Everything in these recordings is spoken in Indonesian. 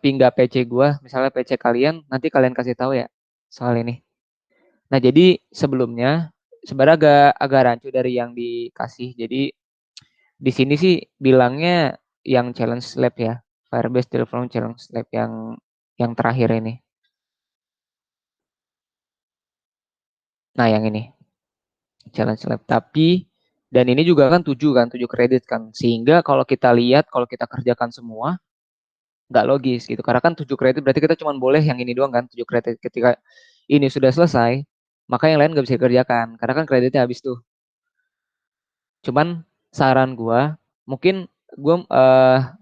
nggak PC gua, misalnya PC kalian, nanti kalian kasih tahu ya soal ini. Nah, jadi sebelumnya sebenarnya agak agak rancu dari yang dikasih. Jadi di sini sih bilangnya yang challenge lab ya, Firebase Development Challenge Lab yang terakhir ini. Nah, yang ini challenge lab. Tapi dan ini juga kan 7 kredit kan. Sehingga kalau kita lihat, kalau kita kerjakan semua, nggak logis gitu. Karena kan 7 kredit berarti kita cuma boleh yang ini doang kan, 7 kredit. Ketika ini sudah selesai, maka yang lain nggak bisa dikerjakan. Karena kan kreditnya habis tuh. Cuman saran gua, mungkin gua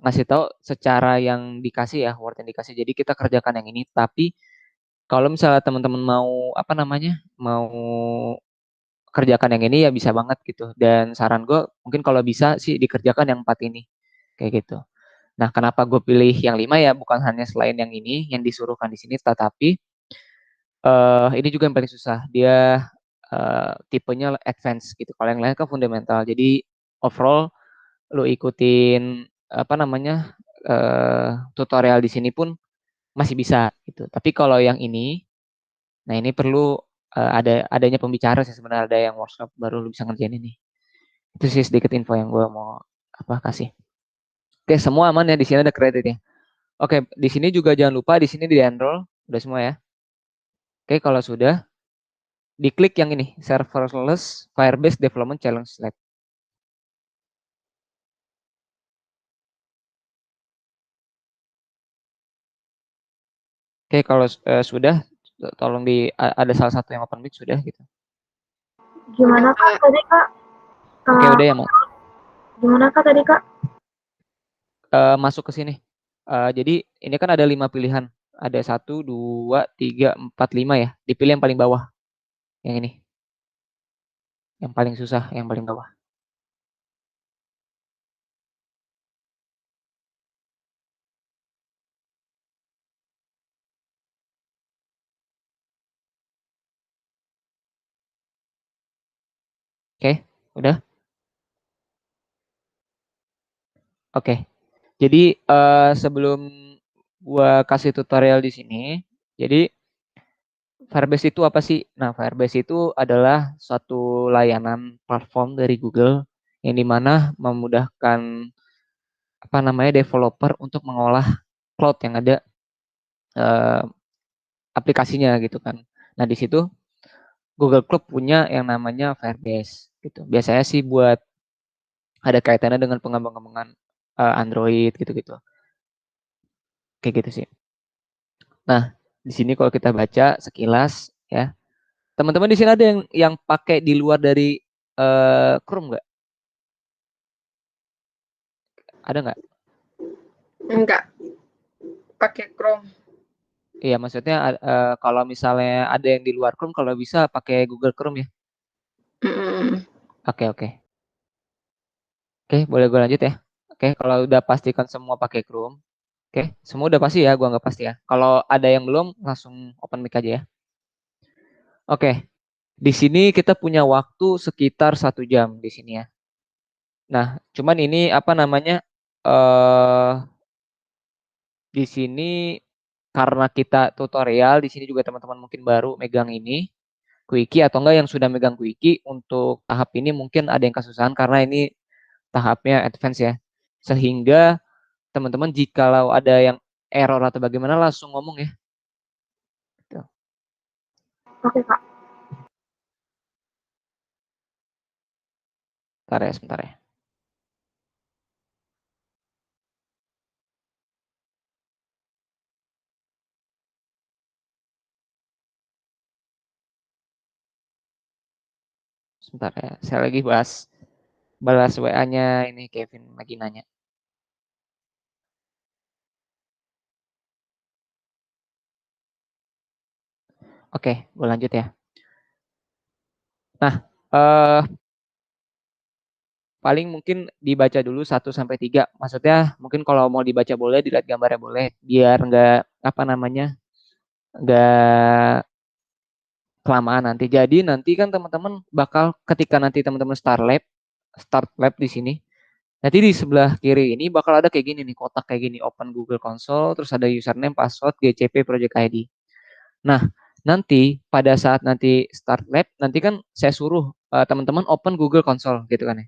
ngasih tahu secara yang dikasih ya, word yang dikasih. Jadi kita kerjakan yang ini, tapi kalau misalnya teman-teman mau apa namanya, mau kerjakan yang ini ya bisa banget gitu. Dan saran gue mungkin kalau bisa sih dikerjakan yang 4 ini kayak gitu. Nah, kenapa gue pilih yang 5 ya? Bukan hanya selain yang ini yang disuruhkan di sini, tetapi ini juga yang paling susah. Dia tipenya advance gitu. Kalau yang lain kan fundamental. Jadi overall lu ikutin apa namanya tutorial di sini pun masih bisa gitu. Tapi kalau yang ini, nah ini perlu adanya pembicara sih sebenarnya, ada yang workshop baru lu bisa ngerjain ini. Itu sih sedikit info yang gue mau apa kasih. Oke, semua aman ya, di sini ada kreditnya. Oke, di sini juga jangan lupa di sini di enroll udah semua ya. Oke, kalau sudah diklik yang ini, serverless Firebase Development Challenge Lab. Oke, kalau sudah tolong ada salah satu yang open mic sudah gitu. Gimana Kak tadi Kak? Oke, Uh, udah ya, Mas. Gimana Kak tadi Kak? Masuk ke sini. Jadi ini kan ada 5 pilihan. Ada 1, 2, 3, 4, 5 ya. Dipilih yang paling bawah. Yang ini. Yang paling susah, yang paling bawah. Oke, udah. Oke. Jadi sebelum gua kasih tutorial di sini, jadi Firebase itu apa sih? Nah, Firebase itu adalah suatu layanan platform dari Google yang dimana memudahkan apa namanya developer untuk mengolah cloud yang ada eh, aplikasinya gitu kan. Nah, di situ Google Cloud punya yang namanya Firebase gitu. Biasanya sih buat ada kaitannya dengan pengembangan Android gitu-gitu. Kayak gitu sih. Nah, di sini kalau kita baca sekilas ya, teman-teman di sini ada yang pakai di luar dari Chrome nggak? Ada nggak? Enggak, pakai Chrome. Iya, maksudnya kalau misalnya ada yang di luar Chrome, kalau bisa pakai Google Chrome ya. Mm-mm. Oke, oke. Oke, boleh gue lanjut ya. Oke, kalau udah pastikan semua pakai Chrome. Oke, semua udah pasti ya, gua nggak pasti ya. Kalau ada yang belum, langsung open mic aja ya. Oke, di sini kita punya waktu sekitar 1 jam di sini ya. Nah, cuman ini apa namanya? eh di sini karena kita tutorial, di sini juga teman-teman mungkin baru megang ini, Quickie atau enggak yang sudah megang Quickie untuk tahap ini mungkin ada yang kesusahan karena ini tahapnya advance ya. Sehingga teman-teman jikalau ada yang error atau bagaimana langsung ngomong ya. Gitu. Oke Kak. Bentar ya, sebentar ya. Sebentar ya. Saya lagi balas WA-nya ini Kevin lagi nanya. Oke, gue lanjut ya. Nah, eh paling mungkin dibaca dulu 1 sampai 3. Maksudnya mungkin kalau mau dibaca boleh, dilihat gambarnya boleh, biar nggak apa namanya, nggak kelamaan nanti. Jadi nanti kan teman-teman bakal ketika nanti teman-teman start lab di sini, Nanti di sebelah kiri ini bakal ada kayak gini nih, kotak kayak gini, open Google Console, terus ada username, password, GCP, project ID. Nah, nanti pada saat nanti start lab, nanti kan saya suruh teman-teman open Google Console gitu kan ya.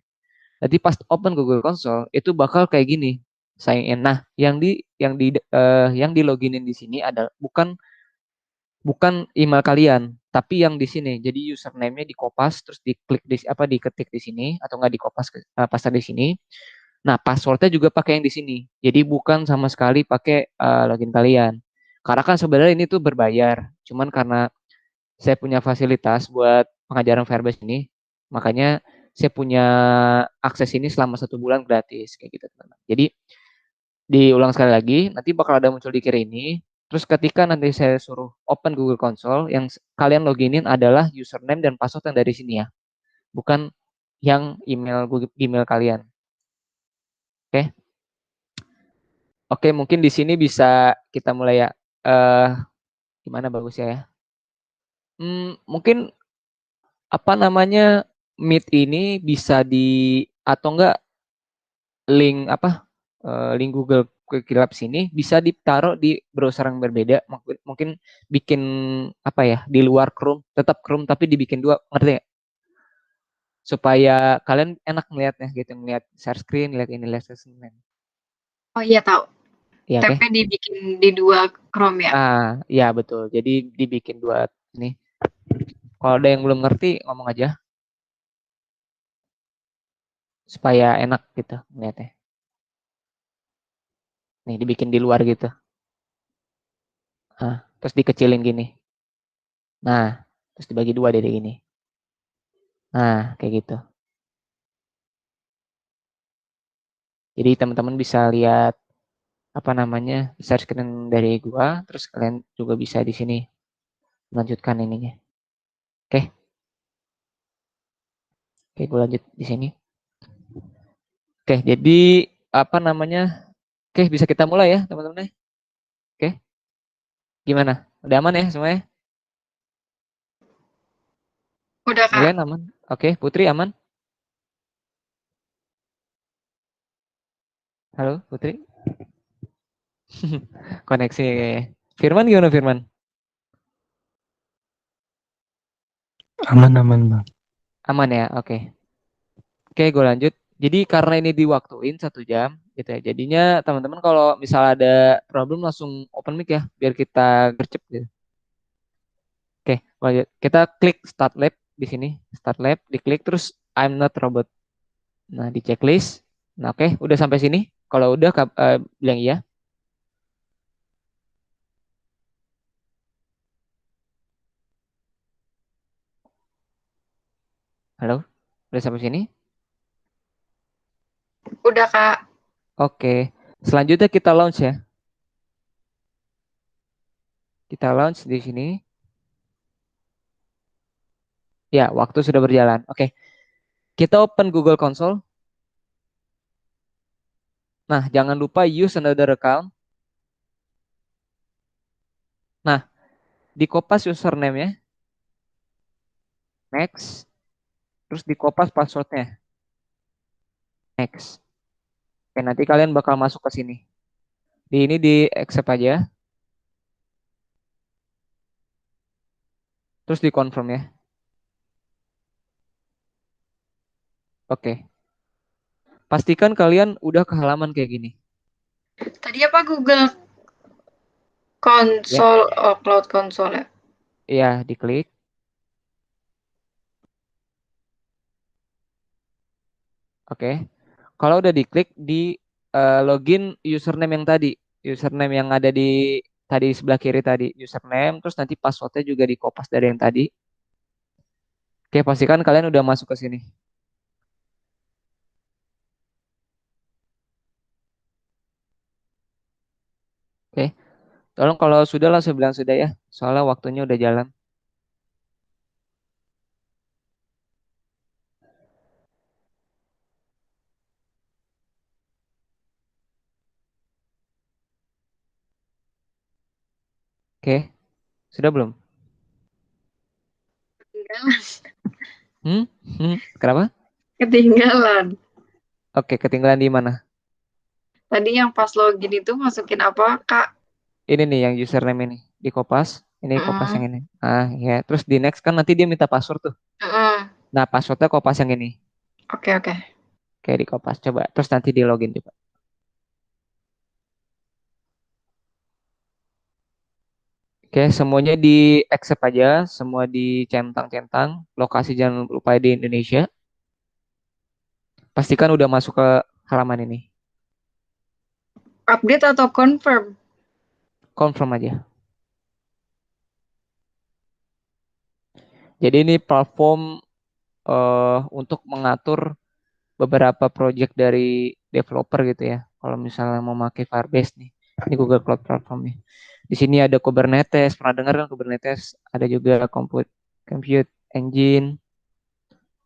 Nanti pas open Google Console itu bakal kayak gini, sign in. Nah, yang di loginin di sini ada bukan bukan email kalian, tapi yang di sini. Jadi username-nya dikopas terus diklik di apa diketik di sini atau nggak dikopas pasang di sini. Nah, passwordnya juga pakai yang di sini. Jadi bukan sama sekali pakai login kalian. Karena kan sebenarnya ini tuh berbayar. Cuman karena saya punya fasilitas buat pengajaran Firebase ini, makanya saya punya akses ini selama 1 bulan gratis kayak gitu teman-teman. Jadi diulang sekali lagi, nanti bakal ada muncul di kiri ini. Terus ketika nanti saya suruh open Google Console, yang kalian loginin adalah username dan password yang dari sini ya, bukan yang email Google email kalian. Oke? Oke, mungkin di sini bisa kita mulai ya. Gimana bagus ya? Mungkin apa namanya Meet ini bisa di atau enggak link apa link Google Quick Labs ini bisa ditaruh di browser yang berbeda. Mungkin bikin apa ya di luar Chrome, tetap Chrome tapi dibikin dua, ngerti nggak? Supaya kalian enak ngelihatnya gitu, ngelihat share screen, lihat share screen. Oh iya tahu. Iya, oke. Tab-nya dibikin di 2 Chrome ya. Ya betul. Jadi dibikin dua ini. Kalau ada yang belum ngerti ngomong aja supaya enak gitu ngeliatnya. Nih dibikin di luar gitu. Terus dikecilin gini. Nah, terus dibagi dua dari ini. Nah, kayak gitu. Jadi teman-teman bisa lihat apa namanya share screen dari gua, terus kalian juga bisa di sini melanjutkan ininya. Oke, oke, gua lanjut di sini. Oke, jadi apa namanya? Oke, bisa kita mulai ya teman-teman. Oke, gimana? Udah aman ya semuanya? Udah Kak. Kalian aman? Oke, Putri aman? Halo, Putri? Koneksi kayaknya. Firman gimana Firman? Aman aman bang. Aman ya, oke. Oke, gue lanjut. Jadi karena ini diwaktuin 1 jam, gitu ya. Jadinya teman-teman kalau misal ada problem langsung open mic ya, biar kita gercep gitu. Oke, lanjut. Kita klik Start Lab di sini. Start Lab, diklik terus I'm not robot. Nah, di checklist. Nah, oke, udah sampai sini. Kalau udah bilang iya. Halo, udah sampai sini? Udah Kak. Oke, selanjutnya kita launch ya. Kita launch di sini. Ya, waktu sudah berjalan. Oke, kita open Google Console. Nah, jangan lupa use another account. Nah, di kopas username-nya, next, terus di kopas passwordnya, next. Oke, nanti kalian bakal masuk ke sini. Di ini di accept aja, terus di confirm ya. Oke, pastikan kalian udah ke halaman kayak gini. Tadi apa Google Ya, Console, oh Cloud Console ya. iya, diklik. Oke, kalau udah diklik di login username yang tadi, username yang ada di tadi sebelah kiri tadi, username, terus nanti passwordnya juga di kopas dari yang tadi. Oke, pastikan kalian udah masuk ke sini. Oke, tolong kalau sudah langsung bilang sudah ya, soalnya waktunya udah jalan. Oke, sudah belum? Ketinggalan. Kenapa? Ketinggalan. Oke, ketinggalan di mana? Tadi yang pas login itu masukin apa, Kak? Ini nih yang username ini. Di Kopas. Ini Kopas Mm-mm. yang ini. Ah, ya. Terus di next kan nanti dia minta password tuh. Mm-mm. Nah, passwordnya Kopas yang ini. Oke, oke. Kayak di Kopas. Coba. Terus nanti di login coba. Oke, semuanya di accept aja. Semua dicentang-centang. Lokasi jangan lupa di Indonesia. Pastikan udah masuk ke halaman ini. Update atau confirm? Confirm aja. Jadi ini platform untuk mengatur beberapa project dari developer gitu ya. Kalau misalnya mau pakai Firebase nih, ini Google Cloud Platform nih. Di sini ada Kubernetes, pernah dengar kan Kubernetes? Ada juga Compute Engine.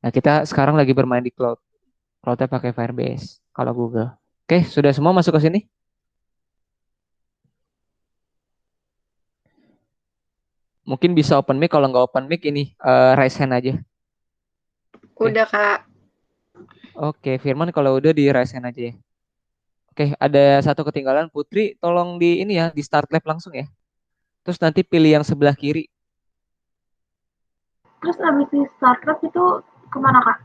Nah, kita sekarang lagi bermain di cloud. Cloudnya pakai Firebase. Kalau Google. Oke, sudah semua masuk ke sini? Mungkin bisa open mic. Kalau nggak open mic ini raise hand aja. Oke. Udah, Kak. Oke, Firman kalau udah di raise hand aja ya. Oke, ada satu ketinggalan. Putri, tolong di ini ya, di start lab langsung ya. Terus nanti pilih yang sebelah kiri. Terus abis di startup itu kemana kak?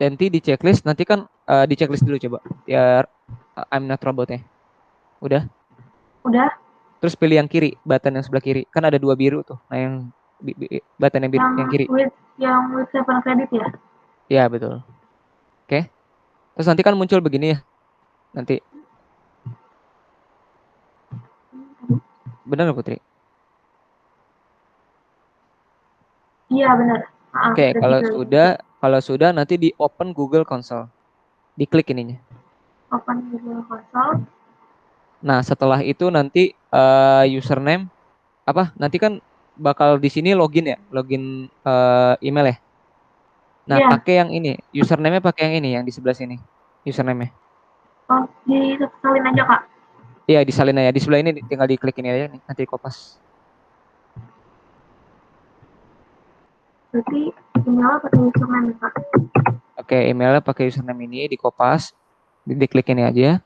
Nanti di checklist, nanti kan di checklist dulu coba. Ya, I'm not robotnya. Udah. Udah, Terus pilih yang kiri, button yang sebelah kiri. Kan ada dua biru tuh. Nah, yang button yang biru, yang yang kiri. with 7 credit ya? Ya, betul. Oke. Terus nanti kan muncul begini ya. Nanti. Benar nggak, Putri? Iya benar. Oke, Udah bisa. kalau sudah nanti di open Google Console. Diklik ininya. Open Google Console. Nah, setelah itu nanti username apa? Nanti kan bakal di sini login ya, login email ya. Nah, Iya. pakai yang ini, username-nya pakai yang ini, yang di sebelah sini. Username-nya. Oh, disalin aja kak. Iya, disalin aja. Di sebelah ini tinggal diklik ini aja nih, nanti kopas. Berarti email pakai username ya, kak. Oke, emailnya pakai username ini, di kopas. Diklik ini aja.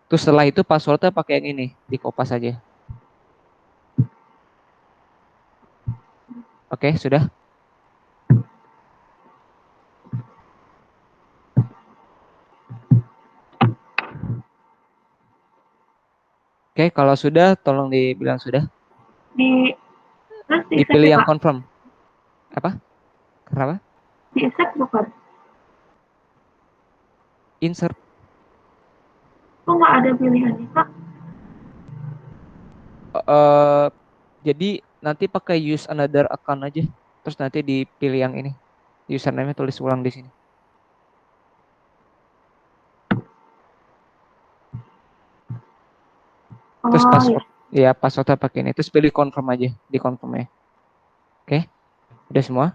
Terus setelah itu passwordnya pakai yang ini, di kopas aja. Oke, sudah. Oke, kalau sudah, tolong dibilang sudah. Di terus di accept Dipilih ya yang kak. confirm. Apa? Kenapa? Di accept bukan? Insert. Kok nggak ada pilihannya kak? eh jadi nanti pakai use another account aja. Terus nanti dipilih yang ini. Username-nya tulis ulang di sini. Terus Oh ya. password. Ya, passwordnya pakai ini. Terus pilih confirm aja. Di confirm ya. Oke. Udah semua?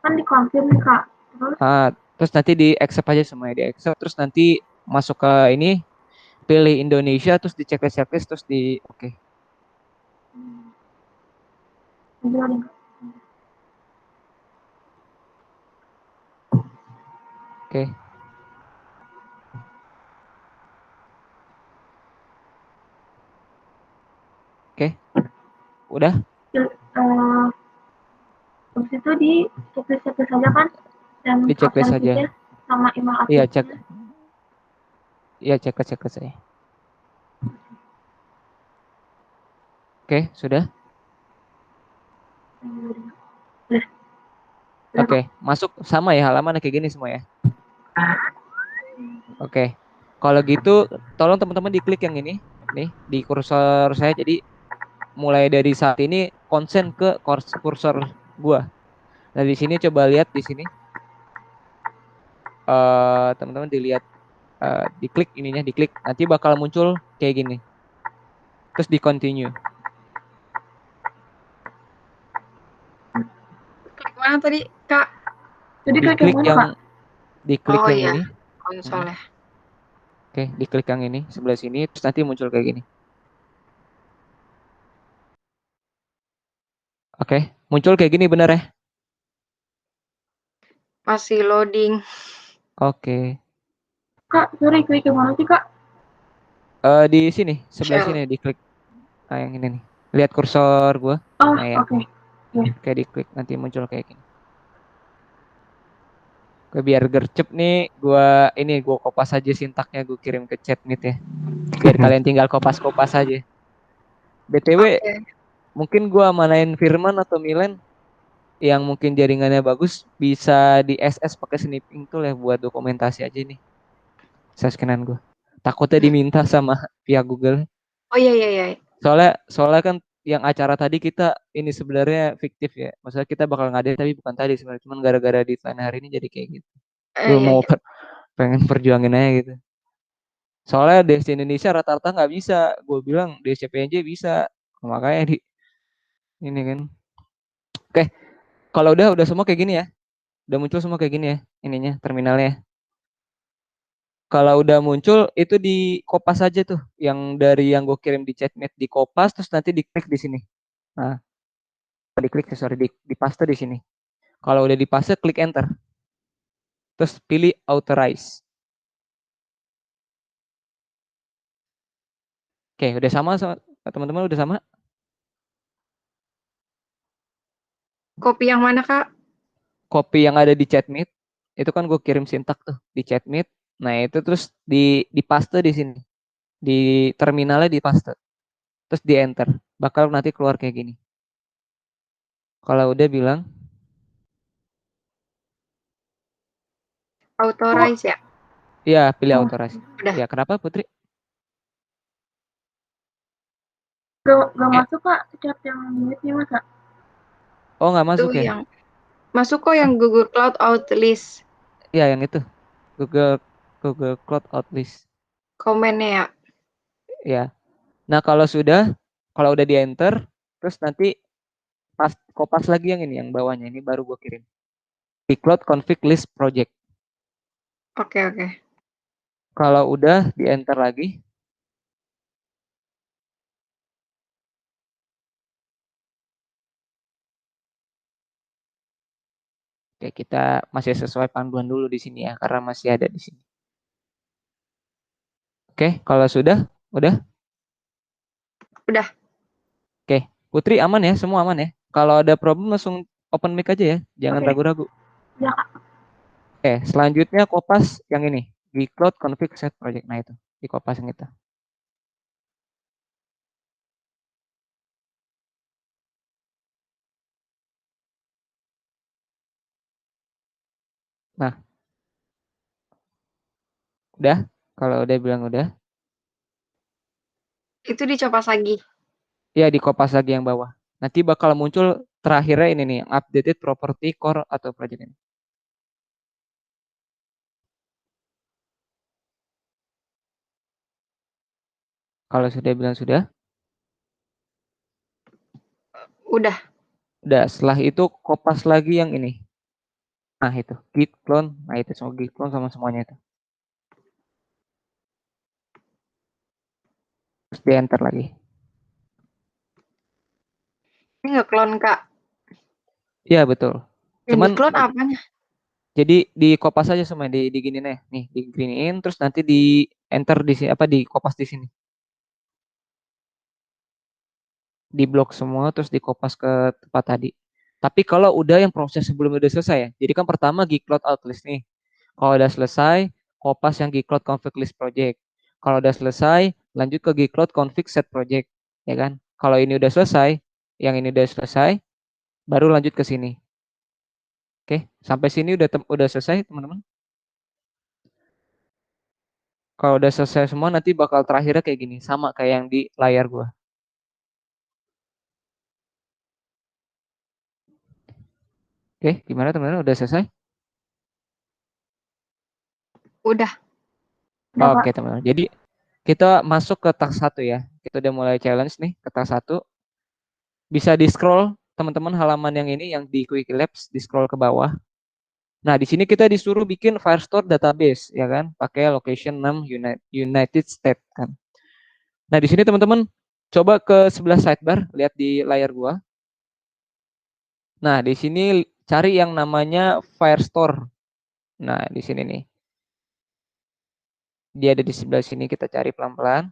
Kan dikonfirm nih kak. Terus Terus nanti di accept aja semuanya. Di accept. Terus nanti masuk ke ini. Pilih Indonesia. Terus di checklist. Terus di oke. ambil nih kak. Oke. Oke. Udah? Eh, Terus itu di checklist aja kan, dan Di checklist aja. absensinya sama email Iya, cek. absensinya. Iya, checklist aja. Oke, sudah? Udah, udah Oke, kak. masuk sama ya halaman kayak gini semua ya. Oke. Kalau gitu tolong teman-teman diklik yang ini nih di kursor saya. Jadi mulai dari saat ini konsen ke kursor gua. Nah, di sini coba lihat di sini. Teman-teman dilihat diklik ininya, diklik. Nanti bakal muncul kayak gini. Terus di continue. Klik mana tadi, Kak? Jadi klik yang Diklik mana yang kak? diklik Oh yang iya, ini. Mm. konsol ya. Oke, diklik yang ini sebelah sini terus nanti muncul kayak gini. Oke, muncul kayak gini bener ya? Masih loading. Oke. Kak, sorry, klik yang mana sih, Kak? Di sini, sebelah Shell. sini diklik. Nah, yang ini nih. Lihat kursor gua. Oh, Nah, ya. oke. Kayak diklik nanti muncul kayak gini. Oke, biar gercep nih, gua kopas aja sintaknya, gua kirim ke chat meet ya. Biar kalian tinggal kopas-kopas aja. BTW, Oke. mungkin gua manain Firman atau Milen yang mungkin jaringannya bagus bisa di SS pakai snipping tool ya buat dokumentasi aja nih. Saskenan gua. Takutnya diminta sama pihak Google. Oh iya iya iya. Soalnya kan yang acara tadi kita ini sebenarnya fiktif ya. Maksudnya kita bakal ngadain tapi bukan tadi sebenarnya. Cuman gara-gara di deadline hari ini jadi kayak gitu. Gue Iya mau iya. pengen perjuangin aja gitu. Soalnya Desi Indonesia rata-rata nggak bisa. Gue bilang DSCPNJ bisa. Makanya di ini kan. Oke, kalau udah semua kayak gini ya. Udah muncul semua kayak gini ya ininya terminalnya. Kalau udah muncul itu di kopas aja tuh. Yang dari yang gue kirim di chatmate di kopas terus nanti diklik di sini. Nah, diklik sorry di paste di sini. Kalau udah di paste klik enter. Terus pilih authorize. Oke, udah sama teman-teman udah sama? Kopi yang mana, Kak? Copy yang ada di chatmeet itu kan gue kirim sintak tuh di chatmeet. Nah, itu terus di paste di sini. Di terminalnya di paste. Terus di enter. Bakal nanti keluar kayak gini. Kalau udah bilang Authorize ya? iya, pilih Oh, authorize. Udah. Ya, kenapa Putri? gak Ya. masuk, Kak, chat yang limit nih, Masa? Oh, nggak Itu masuk ya? yang masuk kok yang Google Cloud Outlist Ya, yang itu. Google Google Cloud Outlist. komennya ya. Ya. Nah, kalau udah di enter, terus nanti kopas lagi yang ini, yang bawahnya ini baru gue kirim. Di cloud config list project. Oke oke. Kalau udah di enter lagi, oke kita masih sesuai panduan dulu di sini ya, karena masih ada di sini. Oke, kalau udah. Udah. Oke, Putri aman ya, semua aman ya. Kalau ada problem langsung open mic aja ya, jangan Oke. ragu-ragu. Ya, Kak. Oke, selanjutnya kopas yang ini, di cloud config set project. Nah itu, di kopas yang itu. Nah, udah. Kalau udah bilang udah, Itu dicopas lagi. ya di kopas lagi yang bawah. Nanti bakal muncul terakhirnya ini nih, updated property core atau project ini. Kalau sudah bilang sudah, Udah. setelah itu kopas lagi yang ini. Nah itu, git clone. Nah itu semua git clone sama semuanya itu. Terus di enter lagi. Ini nggak clone, Kak. Iya betul. Yang Cuman di clone apanya? jadi di kopas aja semua di gini nih, di greenin terus nanti di enter di sini apa di kopas di sini. Di blok semua terus di kopas ke tempat tadi. Tapi kalau udah yang proses sebelum udah selesai ya. Jadi kan pertama gcloud outlist nih. Kalau udah selesai, kopas yang gcloud config list project. Kalau udah selesai, lanjut ke gcloud config set project, ya kan? Kalau ini udah selesai, yang ini udah selesai, baru lanjut ke sini. Oke, sampai sini udah selesai, teman-teman. Kalau udah selesai semua, nanti bakal terakhirnya kayak gini, sama kayak yang di layar gua. Oke, gimana teman-teman? Udah selesai? Udah. Udah, Kak. Oke, teman-teman. Jadi kita masuk ke task 1 ya. Kita udah mulai challenge nih ke task 1. Bisa di scroll teman-teman halaman yang ini yang di Quick Labs, di scroll ke bawah. Nah, di sini kita disuruh bikin Firestore database ya kan, pakai location 6 United States kan. Nah, di sini teman-teman coba ke sebelah sidebar, lihat di layar gua. Nah, di sini cari yang namanya Firestore. Nah, di sini nih. Dia ada di sebelah sini, kita cari pelan-pelan.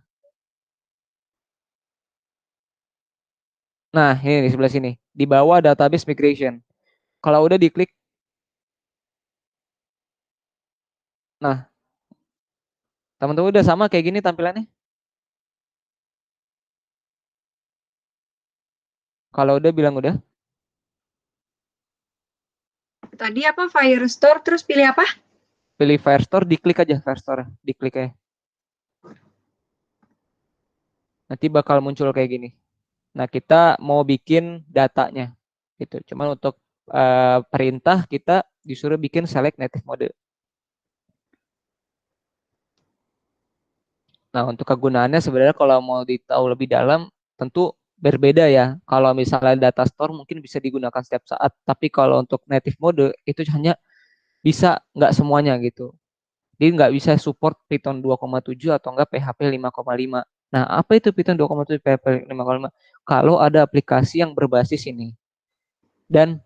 Nah, ini di sebelah sini. Di bawah database migration. Kalau udah diklik, nah, teman-teman udah sama kayak gini tampilannya. Kalau udah bilang udah. Tadi apa Firestore terus pilih apa? Pilih Firestore, diklik aja Firestore, diklik aja. Nanti bakal muncul kayak gini. Nah, kita mau bikin datanya gitu. Cuman untuk perintah kita disuruh bikin select native mode. Nah, untuk kegunaannya sebenarnya kalau mau ditahu lebih dalam tentu berbeda ya. Kalau misalnya data store mungkin bisa digunakan setiap saat, tapi kalau untuk native mode itu hanya bisa nggak semuanya gitu. Dia nggak bisa support Python 2,7 atau enggak PHP 5,5. Nah, apa itu Python 2,7 PHP 5,5? Kalau ada aplikasi yang berbasis ini dan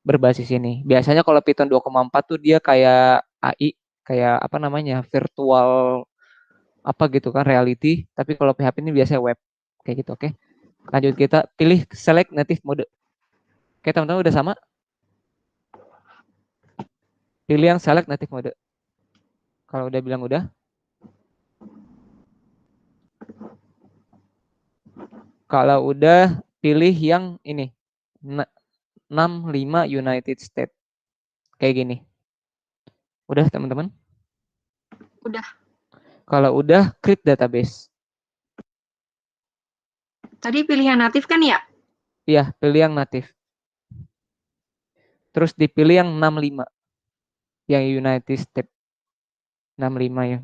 berbasis ini. Biasanya kalau Python 2,4 tuh dia kayak AI, kayak apa namanya, virtual apa gitu kan, reality. Tapi kalau PHP ini biasanya web, kayak gitu. Oke, lanjut kita pilih select native mode. Oke, teman-teman udah sama? Pilih yang select native mode. Kalau udah bilang udah. Kalau udah pilih yang ini. 65 United States. Kayak gini. Udah teman-teman? Udah. Kalau udah create database. Tadi pilihan natif kan ya? Iya, pilih yang native. Terus dipilih yang 65. Yang United States. 65 ya.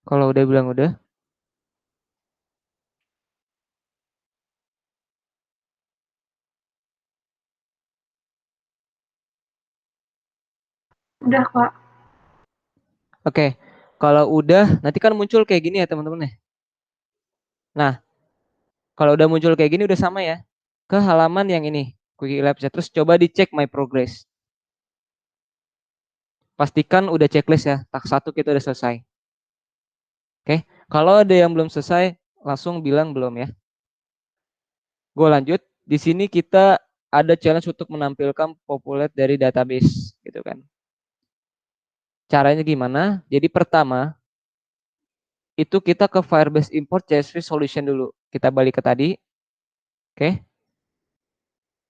Kalau udah bilang udah. Udah, Kak. Oke. Kalau udah, nanti kan muncul kayak gini ya teman-teman ya. Nah, kalau udah muncul kayak gini udah sama ya. Ke halaman yang ini. Quick Labs. Terus coba dicek my progress. Pastikan udah checklist ya. Tak satu kita udah selesai. Oke. Kalau ada yang belum selesai, langsung bilang belum ya. Gue lanjut. Di sini kita ada challenge untuk menampilkan populate dari database gitu kan. Caranya gimana? Jadi pertama itu kita ke Firebase import CSV solution dulu. Kita balik ke tadi. Oke.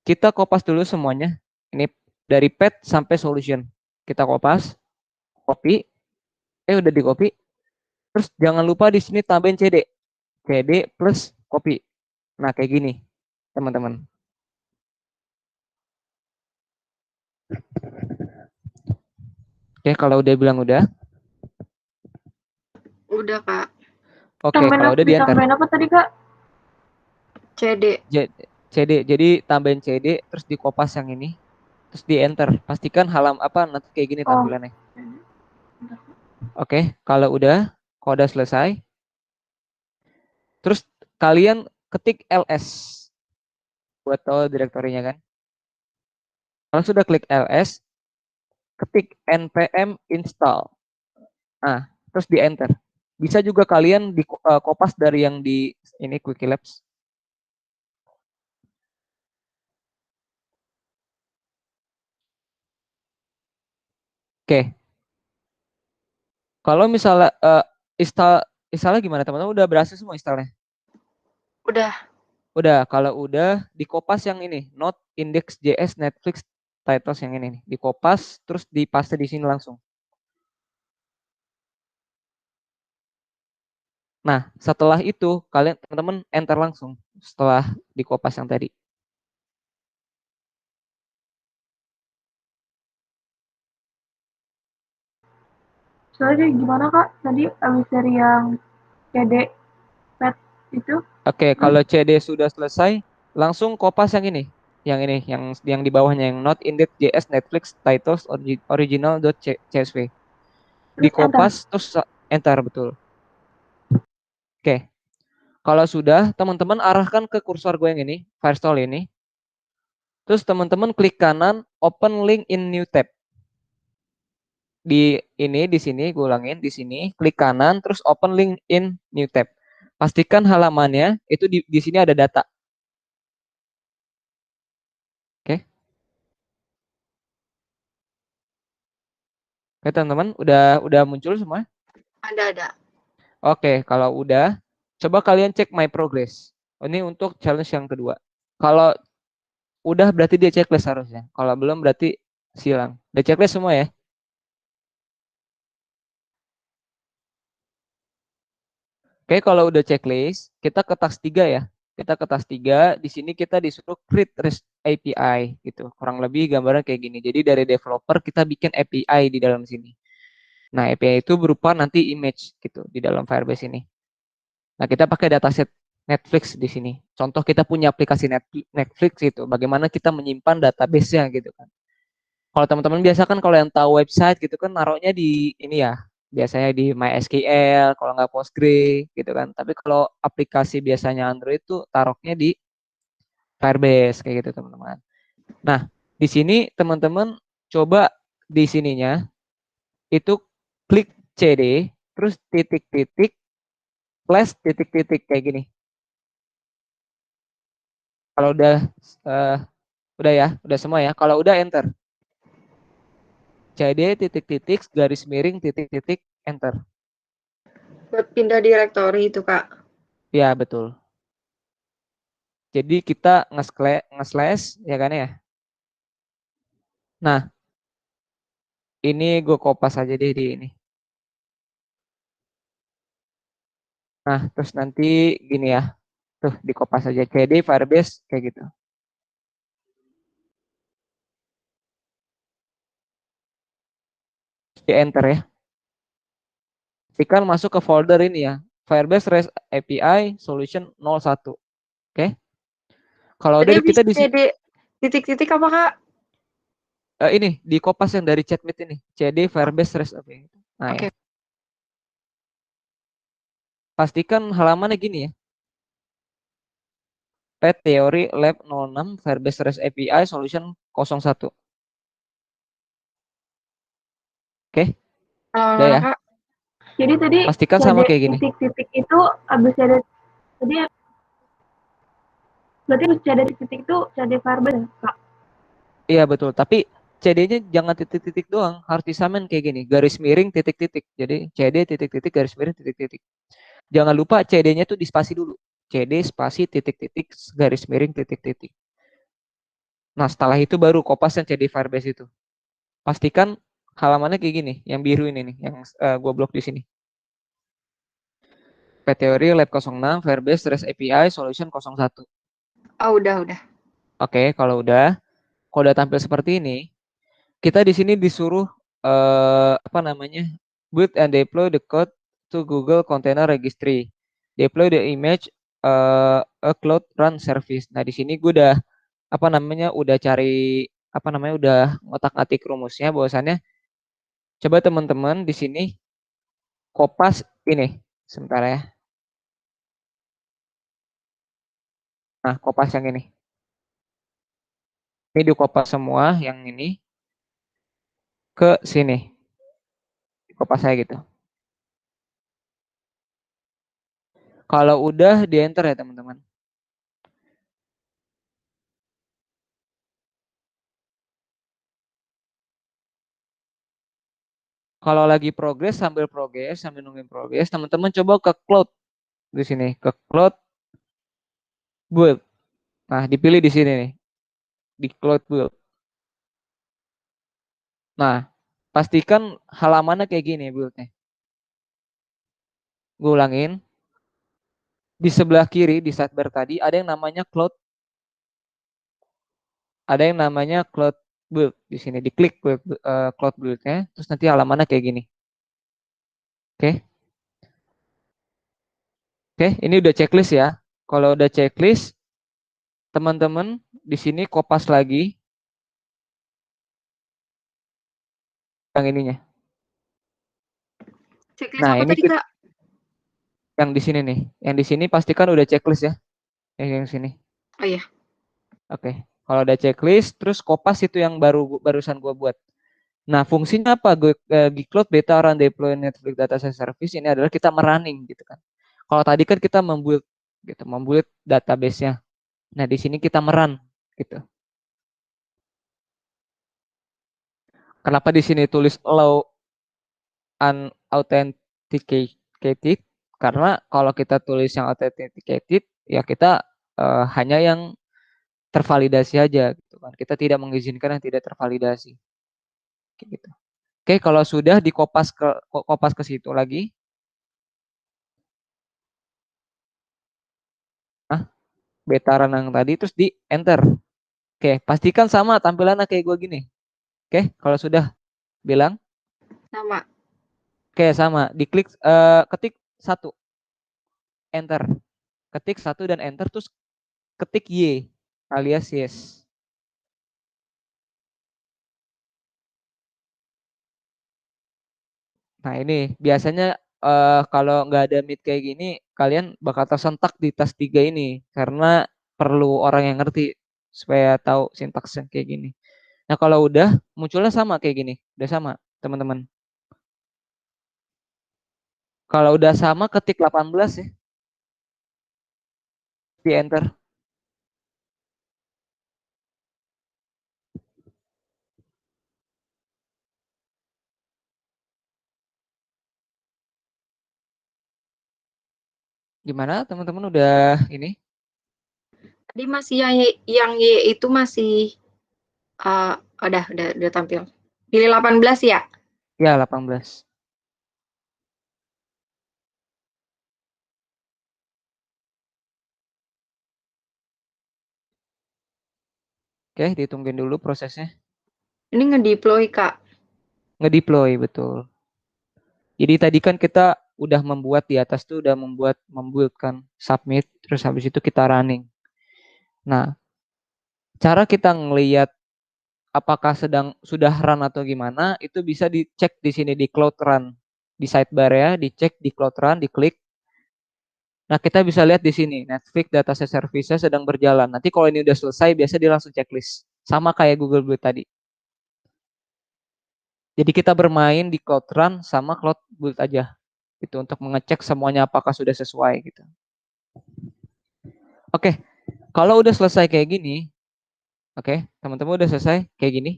Kita kopas dulu semuanya. Ini dari pet sampai solution. Kita kopas, copy. Udah di copy. Terus jangan lupa di sini tambahin CD. CD plus copy. Nah, kayak gini, teman-teman. Oke, kalau udah bilang udah. Udah, Kak. Oke, kalau udah di enter. Ditambahin apa tadi, Kak? CD. CD. Jadi tambahin CD terus dikopas yang ini. Terus di enter. Pastikan apa nanti kayak gini Oh. tampilannya. Oke, kalau udah selesai. Terus kalian ketik ls buat tahu direktorinya kan. Kalau sudah klik ls, ketik npm install. Nah, terus di enter. Bisa juga kalian di kopas dari yang di ini Quick Labs. Oke. Kalau misalnya install gimana teman-teman? Udah berhasil semua installnya? Udah. Udah, kalau udah dikopas yang ini, Node, Index.js, Netflix, titles yang ini nih. Dikopas terus dipaste di sini langsung. Nah, setelah itu kalian teman-teman enter langsung setelah dikopas yang tadi. Soalnya gimana, Kak? Tadi abis dari yang CD pet Itu Oke, kalau CD sudah selesai, langsung kopas yang ini. Yang ini, yang di bawahnya yang not indeed.js Netflix titles original.csv. Di terus enter. kopas terus enter betul. Oke. Kalau sudah, teman-teman arahkan ke kursor gue yang ini, Firestore ini. Terus teman-teman klik kanan, open link in new tab. Di sini, gue ulangin, di sini, klik kanan, terus open link in new tab. Pastikan halamannya itu di sini ada data. Oke. Oke, teman-teman, udah muncul semua? Ada. Oke, kalau udah, coba kalian cek my progress. Ini untuk challenge yang kedua. Kalau udah berarti dia checklist harusnya. Kalau belum berarti silang. Udah checklist semua ya? Oke, kalau udah checklist, kita ke task 3 ya. Kita ke task 3, di sini kita disuruh create REST API gitu. Kurang lebih gambarnya kayak gini. Jadi dari developer kita bikin API di dalam sini. Nah, API itu berupa nanti image gitu di dalam Firebase ini. Nah, kita pakai dataset Netflix di sini. Contoh kita punya aplikasi Netflix itu, bagaimana kita menyimpan database-nya gitu kan. Kalau teman-teman biasa kan kalau yang tahu website gitu kan naruhnya di ini ya, biasanya di MySQL, kalau nggak Postgre gitu kan. Tapi kalau aplikasi biasanya Android itu taruhnya di Firebase kayak gitu teman-teman. Nah, di sini teman-teman coba di sininya itu klik CD, terus titik-titik, plus titik-titik kayak gini. Kalau udah ya, udah semua ya. Kalau udah enter. CD titik-titik garis miring titik-titik enter. Buat pindah direktori itu, Kak. Ya, betul. Jadi kita nge-slash ya kan ya. Nah, ini gue kopas aja deh di ini. Nah, terus nanti gini ya. Tuh, di kopas aja CD Firebase kayak gitu. Di enter ya. Pastikan masuk ke folder ini ya. Firebase REST API Solution 01. Oke. Kalau Tadi udah habis kita di CD titik-titik apa, Kak? ini di kopas yang dari chatmeet ini. CD Firebase REST API. Nah, ya. Oke. Pastikan halamannya gini ya. Pet Theory Lab 06 Firebase REST API Solution 01. Oke, udah Mana, ya. Kak? Jadi tadi Pastikan CD sama kayak gini. titik-titik itu abis ada tadi berarti harus CD titik itu CD Firebase ya, Kak? Iya betul, tapi CD-nya jangan titik-titik doang, harus disamain kayak gini, garis miring titik-titik. Jadi CD titik-titik garis miring titik-titik. Jangan lupa CD-nya tuh dispasi dulu. CD spasi titik-titik garis miring titik-titik. Nah, setelah itu baru kopas yang CD Firebase itu. Pastikan halamannya kayak gini, yang biru ini nih, yang gua blok di sini. P-Theory Lab 06 Firebase REST API Solution 01. Oh, udah. Oke, kalau udah tampil seperti ini, kita di sini disuruh apa namanya? Build and deploy the code to Google Container Registry. Deploy the image a cloud run service. Nah, di sini gue udah apa namanya? Udah cari apa namanya? Udah ngotak-atik rumusnya bahwasannya coba teman-teman di sini kopas ini. Sebentar ya. Nah, kopas yang ini. Ini dikopas semua yang ini ke sini. Kopas saya gitu. Kalau udah di enter ya teman-teman. Kalau lagi progres sambil nungguin progres, teman-teman coba ke cloud di sini, ke cloud build. Nah, dipilih di sini nih, di cloud build. Nah, pastikan halamannya kayak gini buildnya. Gue ulangin. Di sebelah kiri di sidebar tadi ada yang namanya cloud build di sini. Diklik cloud build-nya, terus nanti halamannya kayak gini. Oke. Oke, ini udah checklist ya. Kalau udah checklist, teman-teman di sini kopas lagi yang ininya. Checklist Nah, apa ini tadi, Kak? yang di sini nih. Yang di sini pastikan udah checklist ya. Yang sini. Oh iya. Oke. Kalau udah checklist, terus kopas itu yang barusan gua buat. Nah, fungsinya apa? Gcloud Beta Run Deploy Netflix Data Service ini adalah kita merunning gitu kan. Kalau tadi kan kita membuild gitu, membuild database-nya. Nah, di sini kita merun gitu. Kenapa di sini tulis allow unauthenticated? Karena kalau kita tulis yang authenticated, ya kita hanya yang tervalidasi aja gitu kan. Kita tidak mengizinkan yang tidak tervalidasi. Gitu. Oke, kalau sudah kopas ke situ lagi. Nah, beta run yang tadi terus di enter. Oke, pastikan sama tampilannya kayak gue gini. Oke, kalau sudah bilang Sama. oke sama, diklik ketik satu, enter. Ketik satu dan enter terus ketik Y alias yes. Nah ini biasanya kalau nggak ada meet kayak gini, kalian bakal tersentak di tas 3 ini karena perlu orang yang ngerti supaya tahu sintaksnya kayak gini. Nah kalau udah munculnya sama kayak gini, udah sama teman-teman. Kalau udah sama ketik 18 ya, di enter. Gimana teman-teman udah ini? Tadi masih yang Y itu masih uh, udah tampil. Pilih 18 ya? Ya 18. Oke, ditungguin dulu prosesnya. Ini ngedeploy, Kak. Ngedeploy betul. Jadi tadi kan kita udah membuat di atas tuh udah membuat kan submit terus habis itu kita running. Nah, cara kita ngelihat apakah sudah run atau gimana itu bisa dicek di sini di Cloud Run. Di sidebar ya, dicek di Cloud Run, diklik. Nah, kita bisa lihat di sini Netflix Data Service sedang berjalan. Nanti kalau ini udah selesai biasa dia langsung checklist. Sama kayak Google Build tadi. Jadi kita bermain di Cloud Run sama Cloud Build aja. Itu untuk mengecek semuanya apakah sudah sesuai gitu. Oke, kalau udah selesai kayak gini, oke, teman-teman udah selesai kayak gini.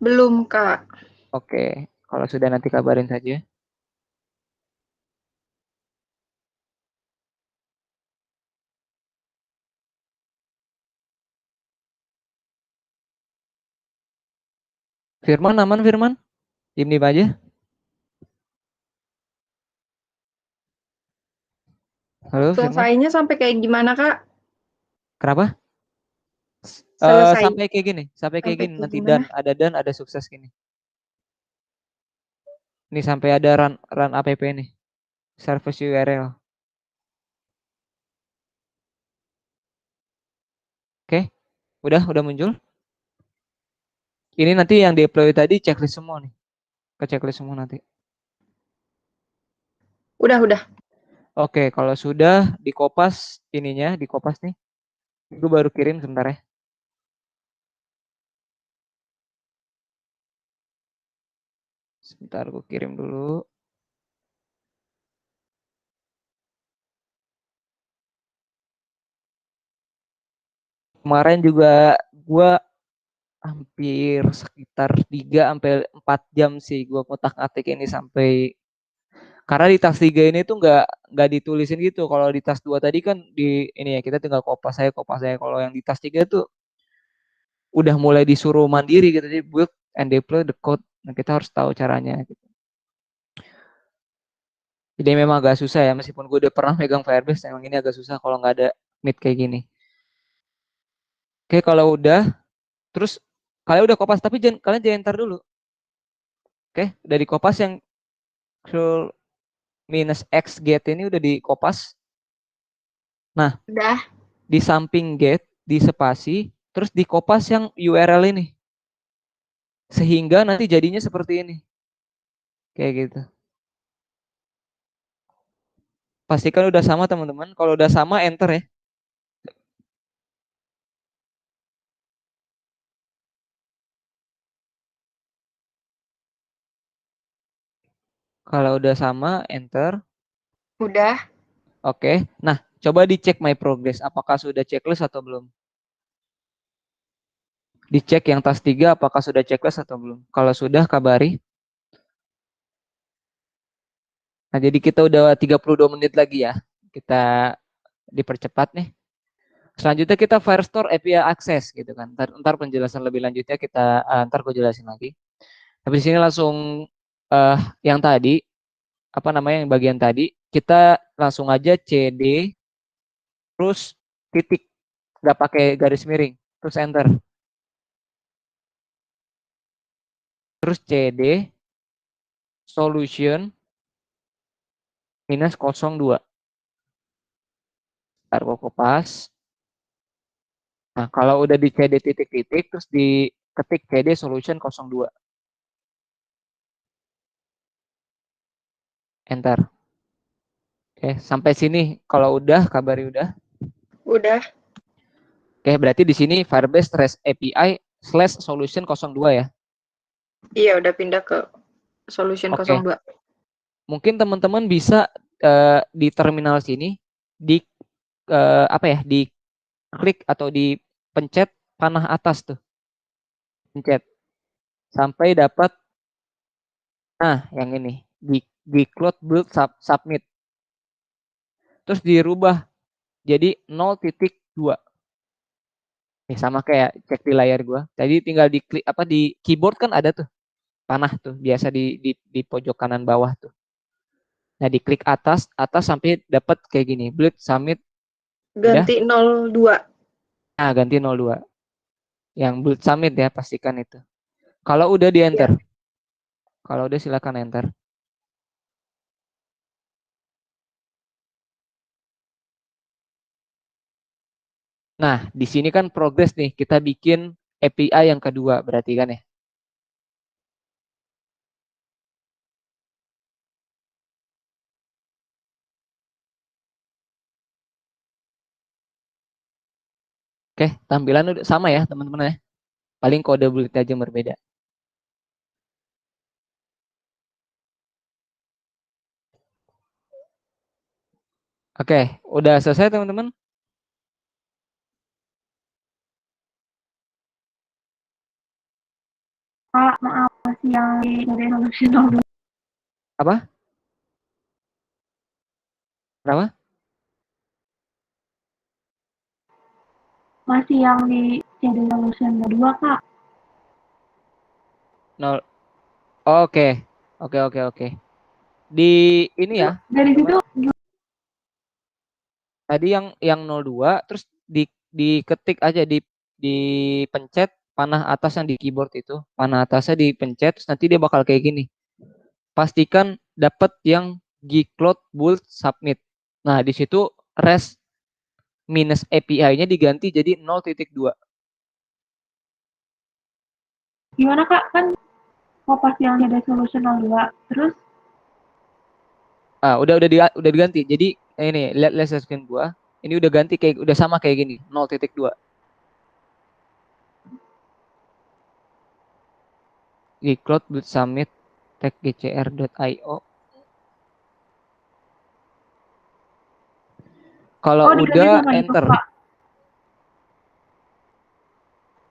Belum, Kak. Oke, kalau sudah nanti kabarin saja. Firman aman Firman? Diem aja. Halo Firman. Selesainya sampai kayak gimana, Kak? Kenapa? Selesai Sampai kayak gini, sampai kayak sampai gini kayak nanti gimana? dan ada sukses gini. Ini sampai ada run app nih. Service URL. Oke, udah muncul. Ini nanti yang deploy tadi checklist semua nih. Ke checklist semua nanti. Udah. Oke, kalau sudah dikopas ininya, dikopas nih. Gue baru kirim sebentar ya. Sebentar gue kirim dulu. Kemarin juga gue hampir sekitar 3 sampai 4 jam sih gue ngotak-atik ini sampai karena di tas 3 ini tuh nggak ditulisin gitu. Kalau di tas 2 tadi kan di ini ya kita tinggal kopas saya. Kalau yang di tas 3 tuh udah mulai disuruh mandiri gitu jadi build and deploy the code. Nah, kita harus tahu caranya gitu. Jadi memang agak susah ya meskipun gue udah pernah megang Firebase emang ini agak susah kalau nggak ada Meet kayak gini. Oke, kalau udah terus kalian udah kopas tapi kalian jangan enter dulu. Oke, udah dikopas yang scroll minus X get ini udah di kopas. Nah, Udah. di samping get, di spasi, terus di kopas yang URL ini. Sehingga nanti jadinya seperti ini. Kayak gitu. Pastikan udah sama teman-teman. Kalau udah sama enter ya. Kalau udah sama enter. Udah. Oke. Nah, coba dicek my progress. Apakah sudah checklist atau belum? Dicek yang task 3 apakah sudah checklist atau belum. Kalau sudah kabari. Nah, jadi kita udah 32 menit lagi ya. Kita dipercepat nih. Selanjutnya kita Firestore API Access gitu kan. Ntar penjelasan lebih lanjutnya ntar gue jelasin lagi. Tapi di sini langsung yang tadi apa namanya yang bagian tadi kita langsung aja CD terus titik nggak pakai garis miring terus enter terus CD solution minus 02 ntar gue kopas. Nah kalau udah di CD titik-titik terus diketik CD solution 02 enter. Oke sampai sini kalau udah kabari udah. Udah. Oke berarti di sini Firebase REST API / solution 02 ya. Iya, udah pindah ke solution Oke. 02. Mungkin teman-teman bisa di terminal sini di apa ya di klik atau dipencet panah atas tuh pencet sampai dapat yang ini di cloud build submit terus dirubah jadi 0.2 nih sama kayak cek di layar gua tadi tinggal diklik apa di keyboard kan ada tuh panah tuh biasa di pojok kanan bawah tuh. Nah diklik atas sampai dapat kayak gini build submit Ganti 02. Nah ganti 02 yang build submit ya pastikan itu. Kalau udah di enter. Ya. Kalau udah silakan enter. Nah, di sini kan progress nih. Kita bikin API yang kedua berarti kan ya. Oke, tampilan udah sama ya teman-teman ya. Paling kode build aja yang berbeda. Oke, udah selesai teman-teman? Kak, maaf masih yang di resolution 02. Apa? Kenapa? Masih yang di CD resolution 2, Kak. 0. Oke. Oke. Di ini ya. Dari situ Tadi yang 02 terus diketik aja dipencet panah atas yang di keyboard itu. Panah atasnya dipencet terus nanti dia bakal kayak gini. Pastikan dapat yang gcloud build submit. Nah, di situ REST minus API-nya diganti jadi 0.2. Gimana Kak? Kan kopas yang ada solution 02. Terus Udah diganti. Jadi ini lihat screen gua. Ini udah ganti kayak udah sama kayak gini, 0.2. Gcloud build submit tag gcr.io. Kalau udah enter.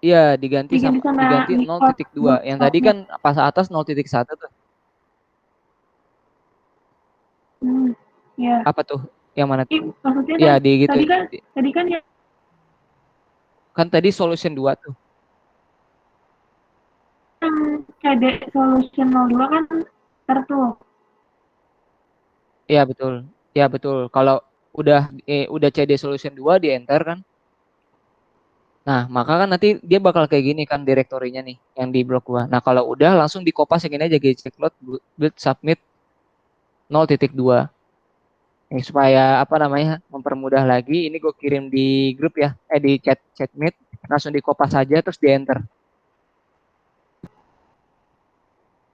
Iya, diganti 0.2. Yang tadi kan pas atas 0.1 tuh. Ya. Apa tuh? Yang mana tuh? Maksudnya ya, kan, gitu. Tadi kan ya. Kan tadi solution 2 tuh. CD solution 02 kan tertutup. Iya, betul. Ya, betul. Kalau udah CD solution 2 di enter kan. Nah, maka kan nanti dia bakal kayak gini kan direktorinya nih yang di blok gua. Nah, kalau udah langsung di kopas yang ini aja gcloud build submit 0.2. Ini supaya apa namanya mempermudah lagi, ini gue kirim di grup ya, di chat meet, langsung di kopas saja terus di enter.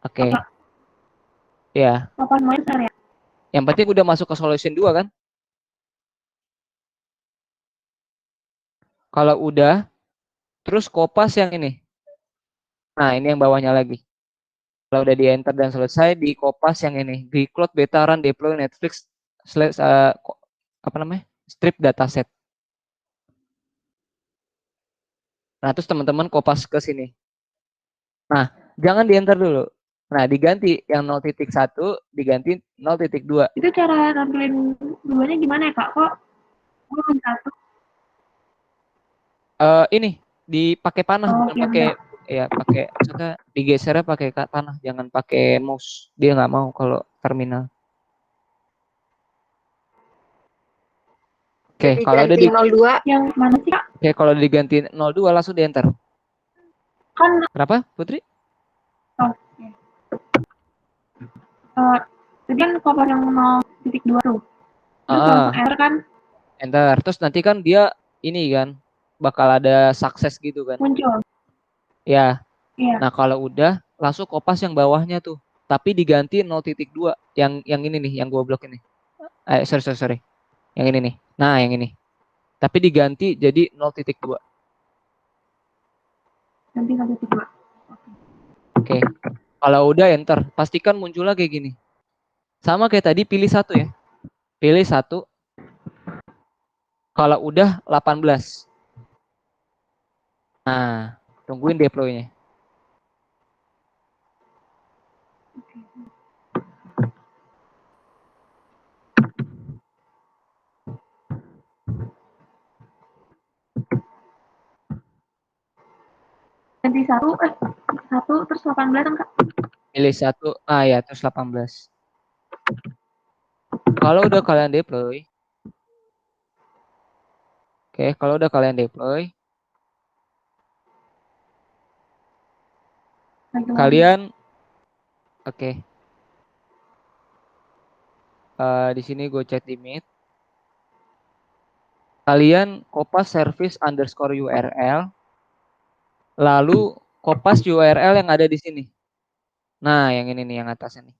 Oke, ya. Apa semuanya besar ya? Yang penting udah masuk ke solution 2 kan? Kalau udah, terus kopas yang ini. Nah, ini yang bawahnya lagi. Kalau udah di enter dan selesai, di kopas yang ini, di cloud beta run deploy Netflix apa namanya? Strip dataset. Nah, terus teman-teman kopas ke sini. Nah, jangan di enter dulu. Nah, diganti yang 0.1 diganti 0.2. Itu cara nampilin duanya gimana ya, Kak? Kok belum satu? Ini dipakai panah Oh, bukan iya pakai benar. ya pakai maksudnya digesernya pakai panah, jangan pakai mouse. Dia nggak mau kalau terminal. Oke, Jadi kalau udah ganti 02. Yang mana sih, Kak? Oke, kalau diganti 02 langsung di enter. Kan Kenapa, Putri? oh, ya. Jadi kan kopas yang 0.2 tuh. Terus langsung Ah, enter kan enter. Terus nanti kan dia ini kan bakal ada sukses gitu kan. muncul. Ya. Iya. Nah, kalau udah langsung kopas yang bawahnya tuh. Tapi diganti 0.2 yang ini nih, yang gua blok ini. Sorry. Yang ini nih. Nah, yang ini. Tapi diganti jadi 0.2. Nanti 1.2. Oke. Kalau udah enter, pastikan munculnya kayak gini. Sama kayak tadi, pilih satu ya. Pilih satu. Kalau udah 18. Nah, tungguin deploy-nya. Ganti satu terus 18 kan, Kak? Pilih satu. Ya, terus 18. Kalau udah kalian deploy. Oke, kalau udah kalian deploy. Lagi. Kalian, oke. Di sini gue chat di Meet. Kalian kopas service underscore URL. Lalu kopas URL yang ada di sini. Nah, yang ini nih, yang atasnya nih.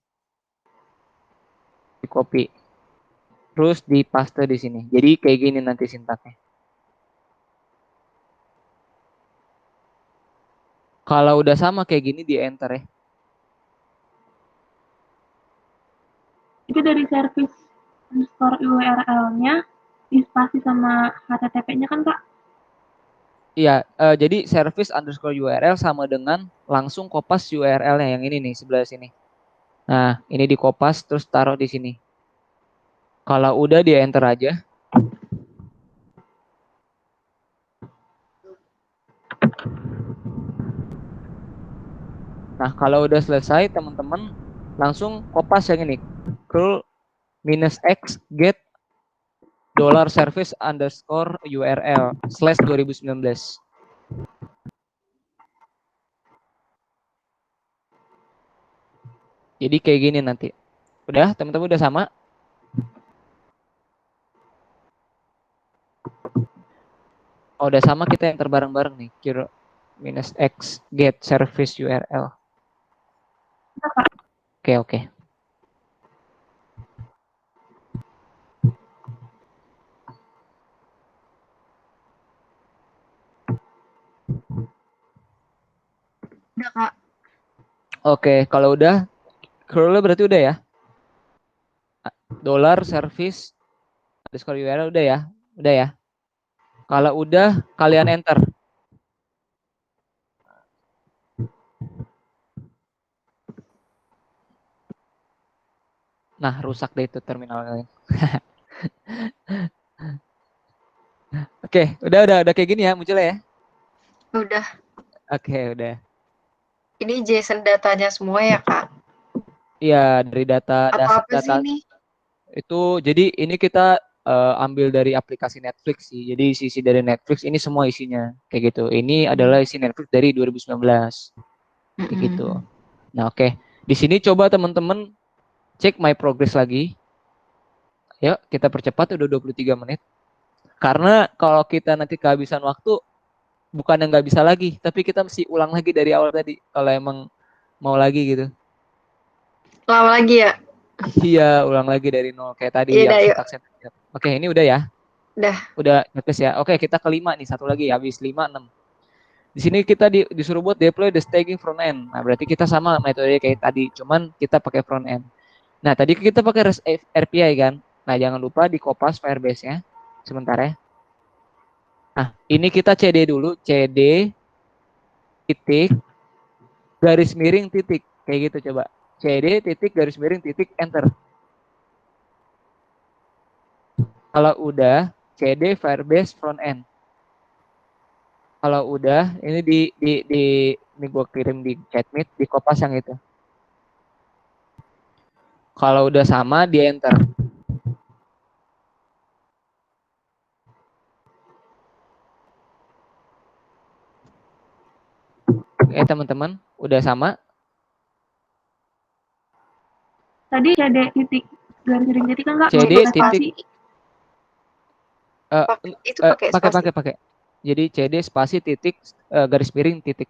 Di copy. Terus di paste di sini. Jadi kayak gini nanti sintaknya. Kalau udah sama kayak gini di enter ya. Itu dari service underscore URL-nya dispasi sama HTTP-nya kan, Kak? Iya, jadi service underscore URL sama dengan langsung kopas URL-nya yang ini nih sebelah sini. Nah, ini di kopas terus taruh di sini. Kalau udah di enter aja. Nah, kalau udah selesai teman-teman langsung kopas yang ini. Curl -x get $service underscore URL / 2019. Jadi kayak gini nanti. Udah, teman-teman udah sama? Oh, udah sama, kita yang terbareng-bareng nih. Curl -x get service URL. Oke. Udah, Kak. Oke, kalau udah curl berarti udah ya. $service underscore URL udah ya. Udah ya. Kalau udah kalian enter. Nah, rusak deh itu terminal kalian. Oke, udah kayak gini ya munculnya ya. Udah. Oke, udah. Ini JSON datanya semua ya, Kak? Iya, dari data Apa-apa sih data ini? itu. Jadi ini kita ambil dari aplikasi Netflix sih. Jadi sisi dari Netflix ini semua isinya kayak gitu. Ini adalah isi Netflix dari 2019. Kayak gitu. Nah, oke. Di sini coba teman-teman cek my progress lagi. Yuk, kita percepat, udah 23 menit. Karena kalau kita nanti kehabisan waktu, bukan yang nggak bisa lagi, tapi kita mesti ulang lagi dari awal tadi, kalau emang mau lagi gitu. Lama lagi ya? Iya, ulang lagi dari nol, kayak tadi Iya yang dah, yuk. sintaksnya. Oke, ini udah ya? Udah. Udah netes ya? Oke, kita ke 5 nih, satu lagi, habis 5, 6. Di sini kita disuruh buat deploy the staging front end. Nah, berarti kita sama metode kayak tadi, cuman kita pakai front end. Nah, tadi kita pakai REST API kan? Nah, jangan lupa di Kopas Firebase-nya. Sebentar ya. Nah, ini kita CD dulu, CD titik garis miring titik. Kayak gitu coba. CD titik garis miring titik enter. Kalau udah, CD Firebase front end. Kalau udah, ini ini gua kirim di chatmeet di Kopas yang itu. Kalau udah sama, di enter. Teman-teman, udah sama? Tadi CD titik garis miring titik kan nggak? CD Pakai titik spasi. Itu pakai spasi. pakai. Jadi CD spasi titik garis miring titik.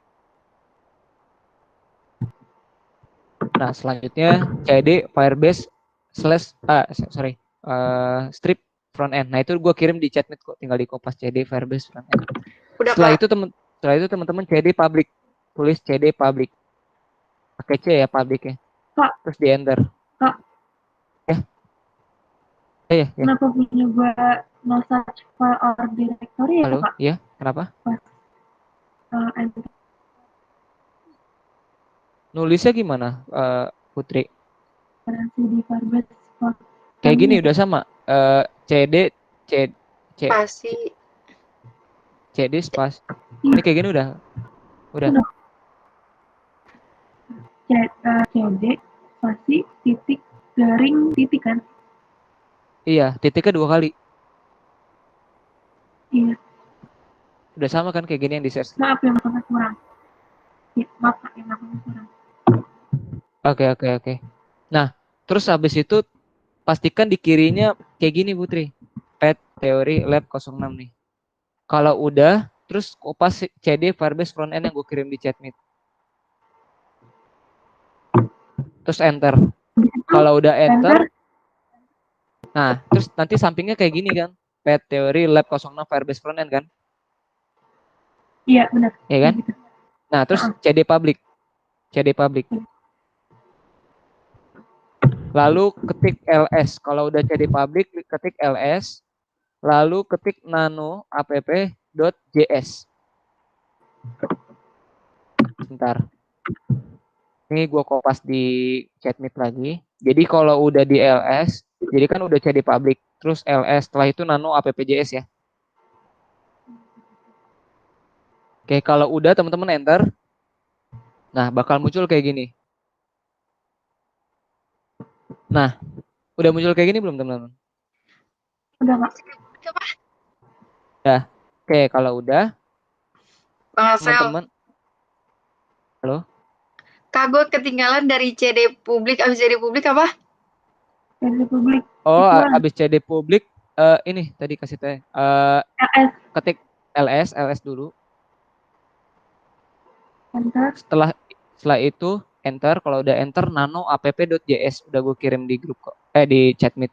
Nah, selanjutnya CD Firebase slash strip front end. Nah, itu gue kirim di chatmeet kok, tinggal di Kopas CD Firebase front end. Udah, Setelah Kak. itu teman-teman CD public. Tulis CD public. Pakai C ya publicnya. Kak. Terus di enter. Kak. Ya. Kenapa punya gue no such file or directory ya, Halo? Kak? Iya, kenapa? Enter. Nulisnya gimana, Putri? Di Firebase. Kayak gini udah sama. CD Spasi. CD spasi. Ini kayak gini udah. CD spasi titik garing titik kan? Iya, titiknya 2 kali. Iya. Udah sama kan kayak gini yang di search. Maaf yang sangat kurang. Ya, maaf yang sangat kurang. Oke. Nah, terus habis itu pastikan di kirinya kayak gini Putri. Pet teori lab 06 nih. Kalau udah, terus Kopas CD Firebase front end yang gue kirim di chatmeet. Terus enter. Kalau udah enter, nah terus nanti sampingnya kayak gini kan. Pet teori lab 06 Firebase front end kan. Iya, benar. Iya kan? Gitu. Nah, terus CD public. Lalu ketik ls. Kalau udah CD public, ketik ls. Lalu ketik nano app.js. Bentar. Ini gue kopas di chatmeet lagi. Jadi kalau udah di ls, jadi kan udah CD public. Terus ls, setelah itu nano app.js ya. Oke, kalau udah teman-teman enter. Nah, bakal muncul kayak gini. Nah, udah muncul kayak gini belum teman-teman? Udah, Pak. Udah. Oke, kalau udah, Bang Asel. teman-teman. Halo? Kak, gue ketinggalan dari CD publik. Abis CD publik apa? CD publik. Oh, abis CD publik, ini tadi kasih teh. ls. Ketik ls dulu. Enter. Setelah itu enter. Kalau udah enter nano app.js udah gue kirim di grup kok, di chatmeet.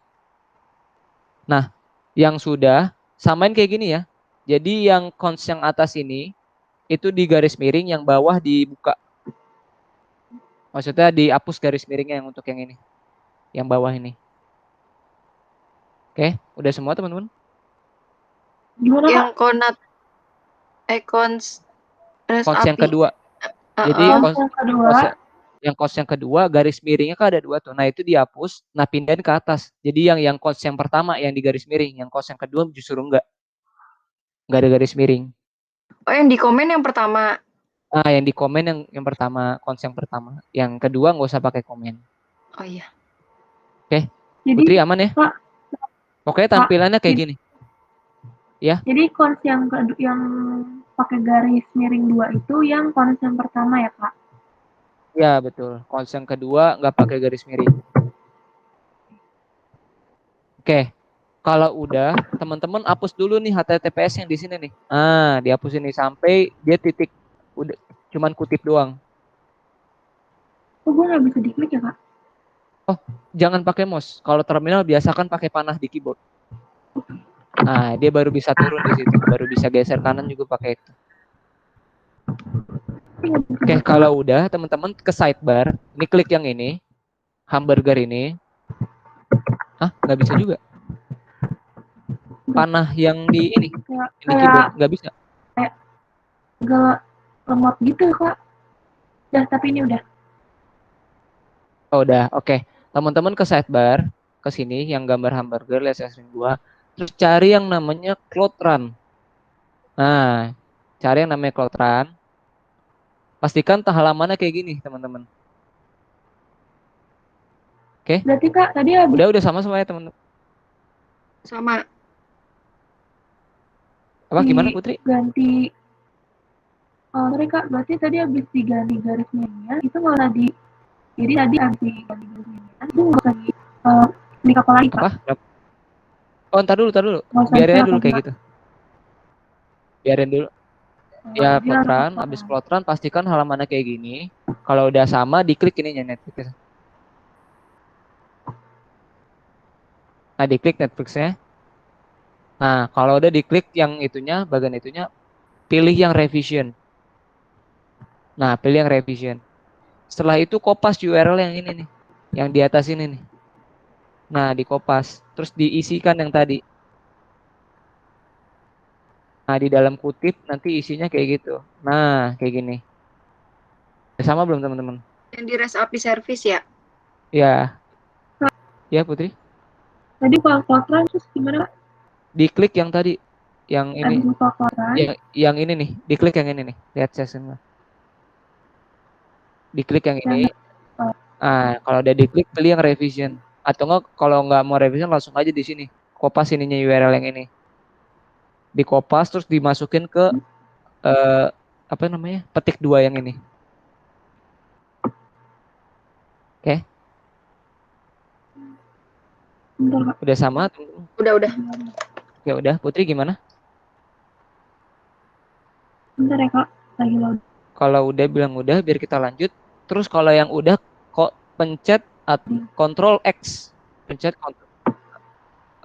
Nah, yang sudah samain kayak gini ya. Jadi yang cons yang atas ini itu di garis miring, yang bawah dibuka. Maksudnya dihapus garis miringnya yang untuk yang ini, yang bawah ini. Oke, udah semua teman-teman? Gimana, Yang Kak? konat cons yang kedua. Jadi cons yang kedua garis miringnya kan ada 2 tuh. Nah, itu dihapus, nah pindahin ke atas. Jadi yang cons yang pertama yang di garis miring, yang cons yang kedua justru enggak ada garis miring. Oh, yang di komen yang pertama. Ah, yang di komen yang pertama, cons yang pertama. Yang kedua nggak usah pakai komen. Oh iya. Oke. Putri aman ya? Kak, Pokoknya tampilannya kayak gini. Ya. Jadi cons yang pakai garis miring 2 itu yang cons yang pertama ya, Kak? Ya, betul. Cons yang kedua nggak pakai garis miring. Oke, kalau udah, teman-teman hapus dulu nih HTTPS yang di sini nih. Ah, dihapus ini sampai dia titik udah cuman kutip doang. Oh, gue nggak bisa diklik ya, Kak? Jangan pakai mouse. Kalau terminal biasakan pakai panah di keyboard. Nah, dia baru bisa turun di situ, baru bisa geser kanan juga pakai itu. Oke, kalau udah teman-teman ke sidebar, ini klik yang ini, hamburger ini. Ah, nggak bisa juga. Panah yang di ini keyboard nggak bisa. Nggak lemot gitu, Kak. Udah, tapi ini udah. Oh, udah, oke. Teman-teman ke sidebar, ke sini yang gambar hamburger, lihat screen gua. Terus cari yang namanya Cloud Run. Nah, cari yang namanya Cloud Run. Pastikan halamannya kayak gini, teman-teman. Oke. Berarti, Kak, tadi habis Udah sama semuanya, teman-teman. Sama. Apa gimana, Putri? diganti. Sorry, Kak, berarti tadi habis diganti garis merahnya, itu malah jadi tadi habis diganti garis merahnya, itu nggak usah di kapal lagi, Kak. Apa? Oh, ntar dulu. Nggak usah Biarin aja apa dulu kayak juga. gitu. Biarin dulu. Ya, Jadi langsung Cloud Run. ke Habis Cloud Run, pastikan halamannya kayak gini. Kalau udah sama, diklik ininya Netflix. Nah, diklik Netflixnya. Nah, kalau udah diklik yang itunya, bagian itunya, pilih yang revision. Nah, pilih yang revision. Setelah itu kopas URL yang ini nih, yang di atas ini nih. Nah, di kopas, terus diisikan yang tadi. Nah, di dalam kutip nanti isinya kayak gitu. Nah, kayak gini. Udah sama belum teman-teman? Yang di REST API service ya? Ya, ya Putri. Tadi kalau kotoran terus gimana, Kak? Diklik yang tadi, yang Tadi ini, lupa kotoran. yang ini nih. Diklik yang ini nih. Lihat session. Diklik yang ini. Nah, kalau udah diklik pilih yang revision. Atau enggak kalau nggak mau revision langsung aja di sini. Kopas ininya URL yang ini. Dikopas terus dimasukin ke eh, apa namanya? Petik 2 yang ini. Oke, Bentar, Kak. udah sama? Udah. Ya udah, Putri gimana? Bentar ya, Kak. Lagi load. Kalau udah bilang udah biar kita lanjut. Terus kalau yang udah kok pencet Ctrl X. Pencet Ctrl.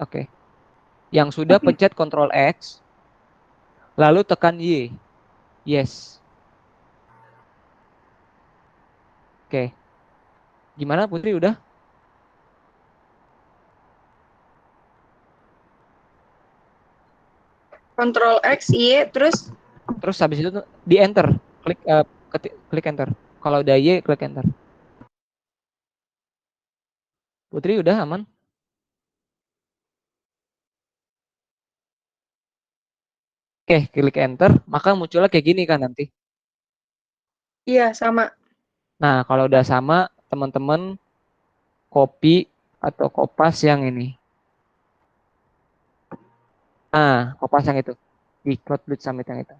Oke. Yang sudah Oke. pencet Ctrl X. Lalu tekan Y. Yes. Oke. Gimana Putri udah? Control X, Y, terus Terus habis itu di enter. Klik klik enter. Kalau udah Y klik enter. Putri udah aman? Oke, klik enter, maka munculnya kayak gini kan nanti. iya sama. Nah, kalau udah sama, teman-teman copy atau kopas yang ini. Nah, kopas yang itu. Di Cloudflare Summit yang itu.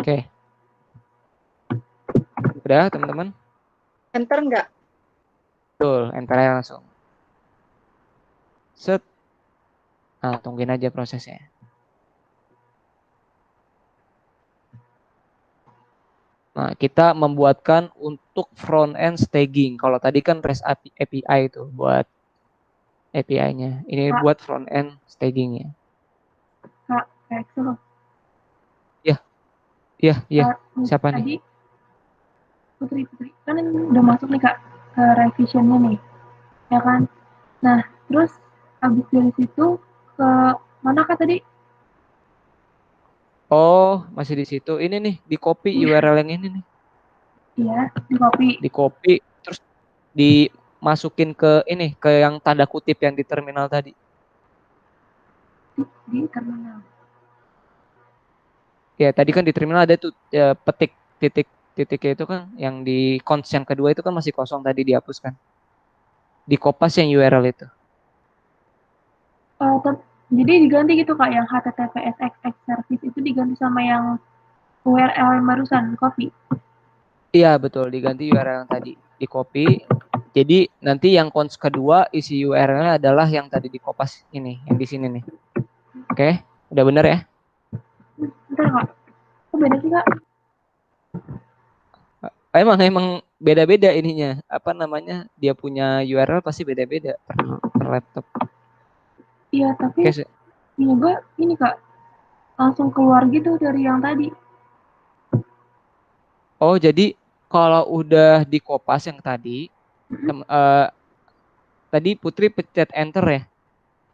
Oke. Udah, teman-teman? Enter nggak? Betul, enter aja langsung. Set. Nah, tungguin aja prosesnya. Nah, kita membuatkan untuk front end staging. Kalau tadi kan REST API itu buat API-nya. Ini Kak. buat front end stagingnya. Kak, kayak gitu. Iya. Siapa Tadi, nih? Putri. Kan udah masuk nih, Kak, ke revisionnya nih. Ya kan? Nah, terus habis dari situ ke mana, Kak, tadi? Oh, masih di situ. Ini nih, di copy URL yang ini nih. Iya, di copy. Di copy, terus dimasukin ke ini, ke yang tanda kutip yang di terminal tadi. Di terminal. Ya, tadi kan di terminal ada tuh petik titiknya itu kan, yang di cons yang kedua itu kan masih kosong tadi dihapuskan. Di kopas yang URL itu. Jadi diganti gitu, Kak, yang HTTPS XX service itu diganti sama yang URL yang barusan, copy. Iya, betul. Diganti URL yang tadi. Di copy, Jadi nanti yang cons kedua isi URL-nya adalah yang tadi di Kopas ini, yang di sini nih. Oke, udah bener ya? Bentar Kak. Kok beda sih Kak? Emang beda-beda ininya. Apa namanya? Dia punya URL pasti beda-beda per laptop. Iya, tapi Oke, nyoba ini Kak, langsung keluar gitu dari yang tadi. oh, jadi kalau udah di Kopas yang tadi, tadi Putri pencet enter ya?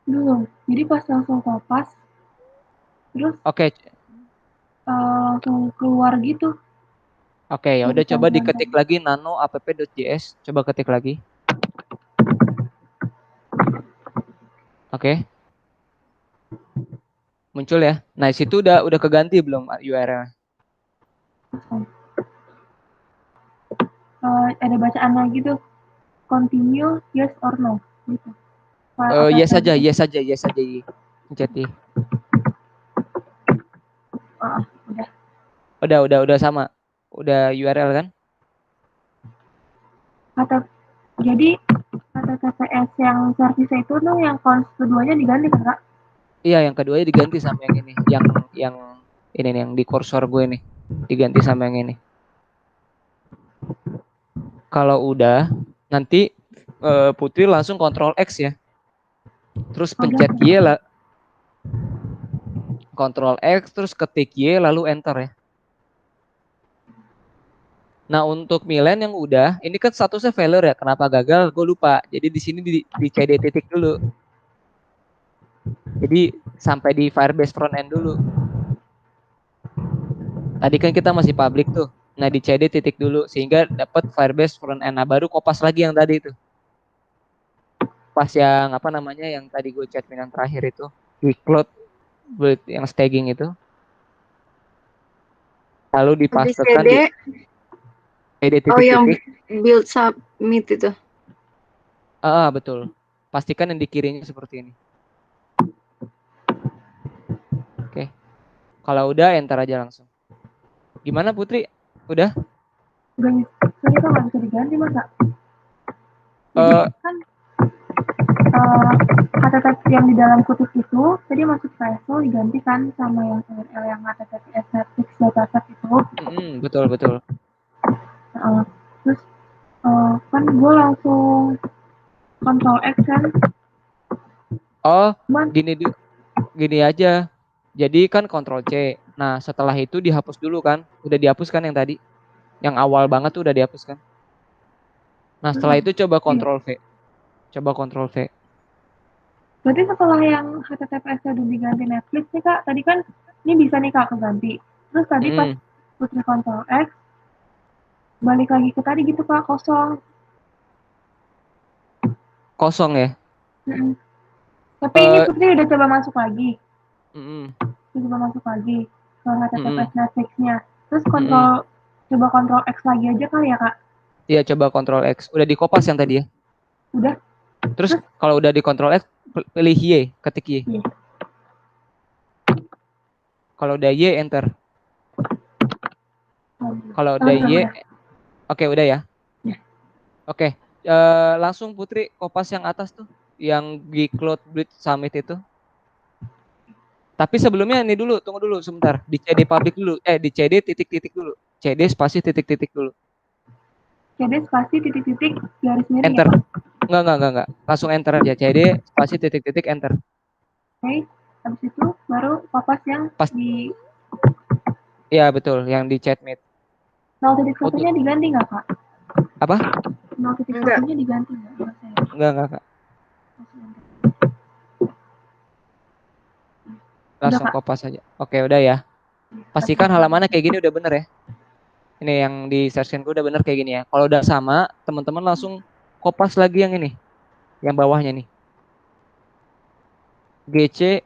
Belum. Jadi pas langsung kopas, terus Oke, langsung keluar gitu oke, ya dari udah coba tampilan diketik tadi. lagi nano-app.js, coba ketik lagi. Oke, muncul ya. Nah, situ udah keganti belum URL? Ada bacaannya gitu, continue yes or no gitu. File Yes app saja, gitu. yes saja, yes saja. Pencet Y. Udah. Udah sama. Udah URL kan? Jadi HTTPS yang service itu tuh yang cons keduanya diganti kan Kak? Iya, yang keduanya diganti sama yang ini, yang ini nih, yang di kursor gue nih, diganti sama yang ini. Kalau udah, nanti Putri langsung Ctrl X ya. Terus pencet Y lah, Ctrl X, terus ketik Y lalu enter ya. Nah, untuk Milen yang udah, ini kan statusnya failure ya. Kenapa gagal? Gue lupa. Jadi di sini di CD titik dulu. Jadi sampai di Firebase front end dulu. Tadi kan kita masih public tuh. Nah, di CD titik dulu sehingga dapat Firebase front end. Nah, baru kopas lagi yang tadi itu. Pas yang apa namanya yang tadi gue chat yang terakhir itu, di cloud build yang staging itu. Lalu Di dipastekan CD, di CD oh yang titik-titik. build submit itu. Betul. Pastikan yang di kirinya seperti ini. Oke. Kalau udah enter aja langsung. Gimana Putri? Udah? Udah, ternyata nggak bisa diganti masa? Jadi kan HTTP yang di dalam kutip itu tadi masuk file digantikan sama yang URL yang HTTPS Netflix dataset itu. Betul. Terus kan gue langsung Ctrl X kan. Oh, Cuman gini aja. Jadi kan Ctrl C. Nah, setelah itu dihapus dulu kan? Udah dihapus kan yang tadi? Yang awal banget tuh udah dihapus kan? Nah, setelah itu coba Ctrl V. Coba Ctrl V. berarti setelah yang HTTPS udah diganti Netflix nih Kak, tadi kan ini bisa nih Kak keganti. Terus tadi pas Putri Ctrl X, balik lagi ke tadi gitu Kak, kosong. Kosong ya? Tapi ini Putri udah coba masuk lagi. Udah coba masuk lagi ke HTTPS Netflix-nya. Terus coba Ctrl X lagi aja kali ya Kak? Iya, coba Ctrl X. Udah di kopas yang tadi ya? Udah. Terus kalau udah di Ctrl X, pilih Y, ketik Y. Kalau udah Y, enter. Kalau udah Y, oke, udah ya? Oke, langsung Putri kopas yang atas tuh, yang di Cloud Bridge Summit itu. Tapi sebelumnya ini dulu, tunggu dulu sebentar. Di CD public dulu, di CD titik-titik dulu. CD spasi titik-titik dulu. CD spasi titik-titik garis miring enter. Ya, Enggak. Langsung enter aja. CD spasi titik-titik enter. Oke, habis itu baru kopas yang di... Iya betul, yang di chatmeet. 0.1-nya diganti nggak Kak? Apa? 0.1-nya diganti nggak? Enggak Kak. Langsung kopas aja. Oke, udah ya. Pastikan halamannya kayak gini udah bener ya. Ini yang di search gue udah bener kayak gini ya. Kalau udah sama, teman-teman langsung kopas lagi yang ini. Yang bawahnya nih. GC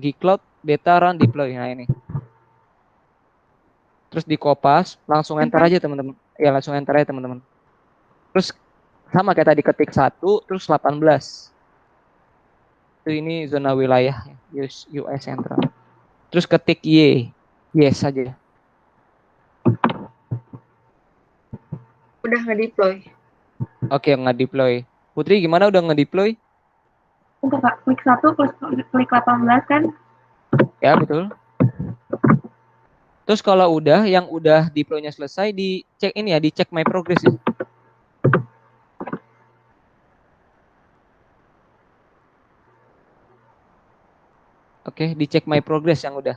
Gcloud beta run deploy. Nah ini. Terus di kopas, langsung enter aja teman-teman. Ya langsung enter aja teman-teman. Terus sama kayak tadi ketik 1 terus 18. Itu ini zona wilayah US Central. Terus ketik Y. Yes saja. Udah nge-deploy. Oke, nge-deploy. Putri gimana udah nge-deploy? Untuk Kak, klik 1, klik 18 kan? Ya, betul. Terus kalau udah, yang udah deploy-nya selesai, dicek ini ya, dicek my progress ya. Oke, dicek my progress yang udah.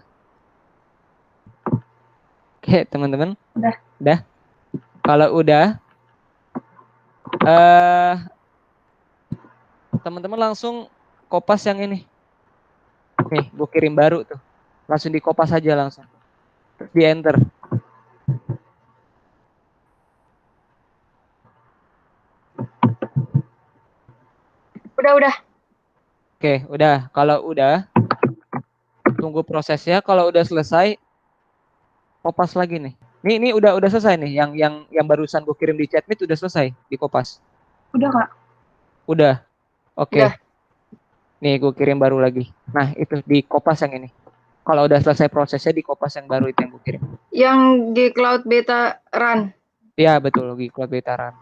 Oke, teman-teman. Udah. Udah. Kalau udah, teman-teman langsung kopas yang ini. Nih, gue kirim baru tuh. Langsung dikopas aja langsung. Terus di enter. Udah. Oke, udah. Kalau udah, tunggu prosesnya. Kalau udah selesai, kopas lagi nih. Ini udah selesai nih. Yang barusan gue kirim di chat udah selesai dikopas. Udah Kak. Udah. Oke. Udah. Nih gue kirim baru lagi. Nah, itu di kopas yang ini. Kalau udah selesai prosesnya di kopas yang baru itu yang gue kirim. Yang di cloud beta run. Iya, betul, di cloud beta run.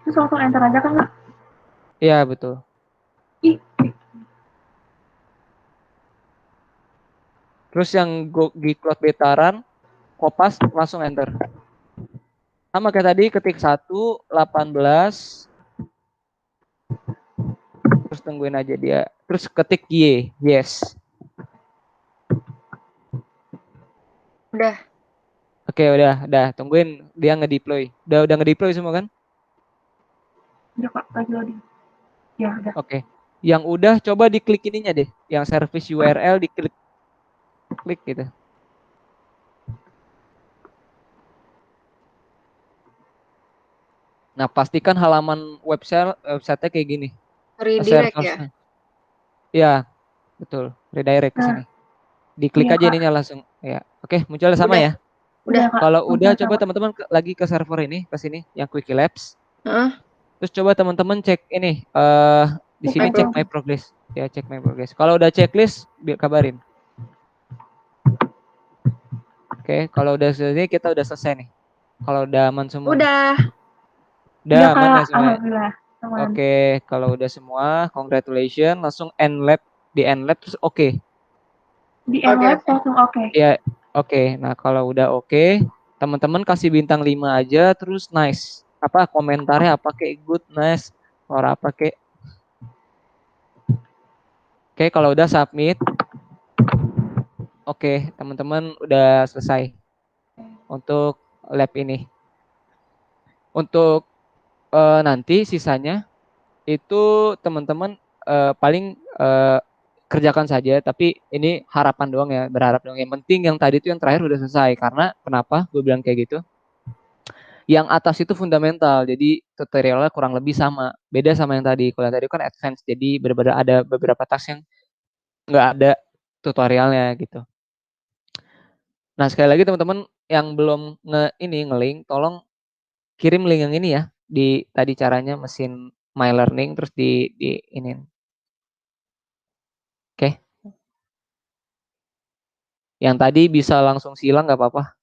Terus langsung enter aja kan Kak? Iya, betul. Ih, Terus yang di cloud beta run, kopas langsung enter. Sama kayak tadi, ketik 1, 18, terus tungguin aja dia. Terus ketik Y, yes. Udah. Oke, udah. Tungguin dia ngedeploy. Udah ngedeploy semua kan? udah Kak, lagi loading. Ya, udah. Oke. Yang udah coba diklik ininya deh. Yang service URL diklik gitu. Nah, pastikan halaman website-nya kayak gini. Redirect ya. Serversnya. Ya, betul. Redirect ke sini. Diklik Iya, aja Kak. ininya langsung. Ya. Oke, munculnya sama Udah. ya. Udah. Kak. Kalau udah Muncul coba sama. teman-teman lagi ke server ini, ke sini yang Quickie Labs. Heeh. Terus coba teman-teman cek ini di Cek sini my cek progress. my progress. Ya, cek my progress. Kalau udah checklist, kabarin. Oke, kalau udah selesai kita udah selesai nih. Kalau udah aman semua. Udah. Udah Iya, aman Kak. ya semua. Alhamdulillah. Aman. Oke, kalau udah semua, congratulations. Langsung end lab, di end lab terus oke. Di Oke, end oke. langsung oke. Ya, oke. Nah, kalau udah oke, teman-teman kasih bintang 5 aja terus nice. Apa komentarnya apa kayak good, nice, or apa kayak. Oke, kalau udah submit. Oke, teman-teman udah selesai untuk lab ini. Untuk nanti sisanya itu teman-teman paling kerjakan saja, tapi ini harapan doang ya, berharap doang. Yang penting yang tadi itu yang terakhir udah selesai. Karena kenapa gue bilang kayak gitu? Yang atas itu fundamental, jadi tutorialnya kurang lebih sama. Beda sama yang tadi. Kalau yang tadi kan advance, jadi benar-benar ada beberapa task yang nggak ada tutorialnya gitu. Nah, sekali lagi teman-teman yang belum nge-link, tolong kirim link yang ini ya. Di tadi caranya mesin My Learning terus di ini. Oke. Yang tadi bisa langsung silang nggak apa-apa.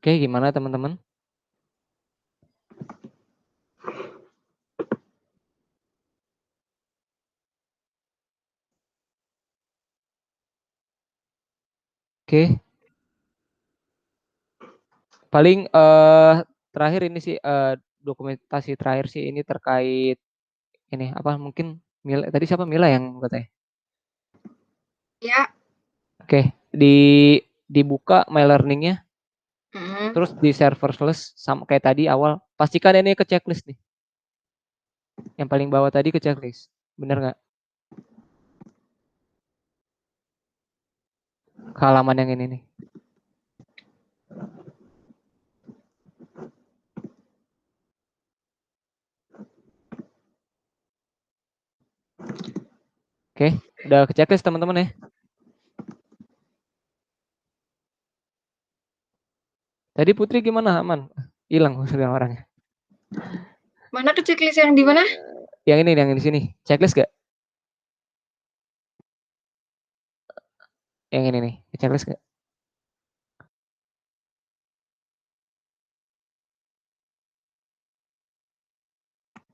Oke, gimana teman-teman? Oke. Paling terakhir ini sih dokumentasi terakhir sih ini terkait ini apa mungkin Mila, tadi siapa Mila yang katanya? Ya. Oke, dibuka My Learning-nya, terus di serverless sama kayak tadi awal. Pastikan ini ke checklist nih. Yang paling bawah tadi ke checklist. Bener nggak? Ke halaman yang ini nih. Oke, udah ke checklist teman-teman ya. Tadi Putri gimana? Aman? Hilang sudah orangnya. Mana ke checklist yang di mana? Yang ini di sini. Checklist gak? Yang ini nih, checklist nggak?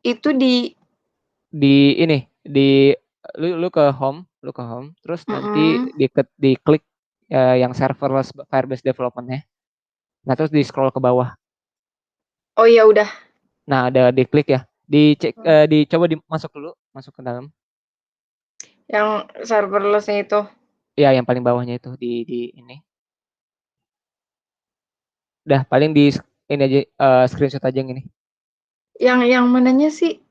Itu di Ini di lu ke home, terus nanti diklik yang serverless Firebase development-nya. Nah, terus di scroll ke bawah. Oh ya udah. Nah, ada diklik ya. Dicoba masuk dulu, masuk ke dalam. Yang serverless-nya itu. Ya, yang paling bawahnya itu di ini. Udah paling di ini aja screenshot aja yang ini. Yang mananya sih?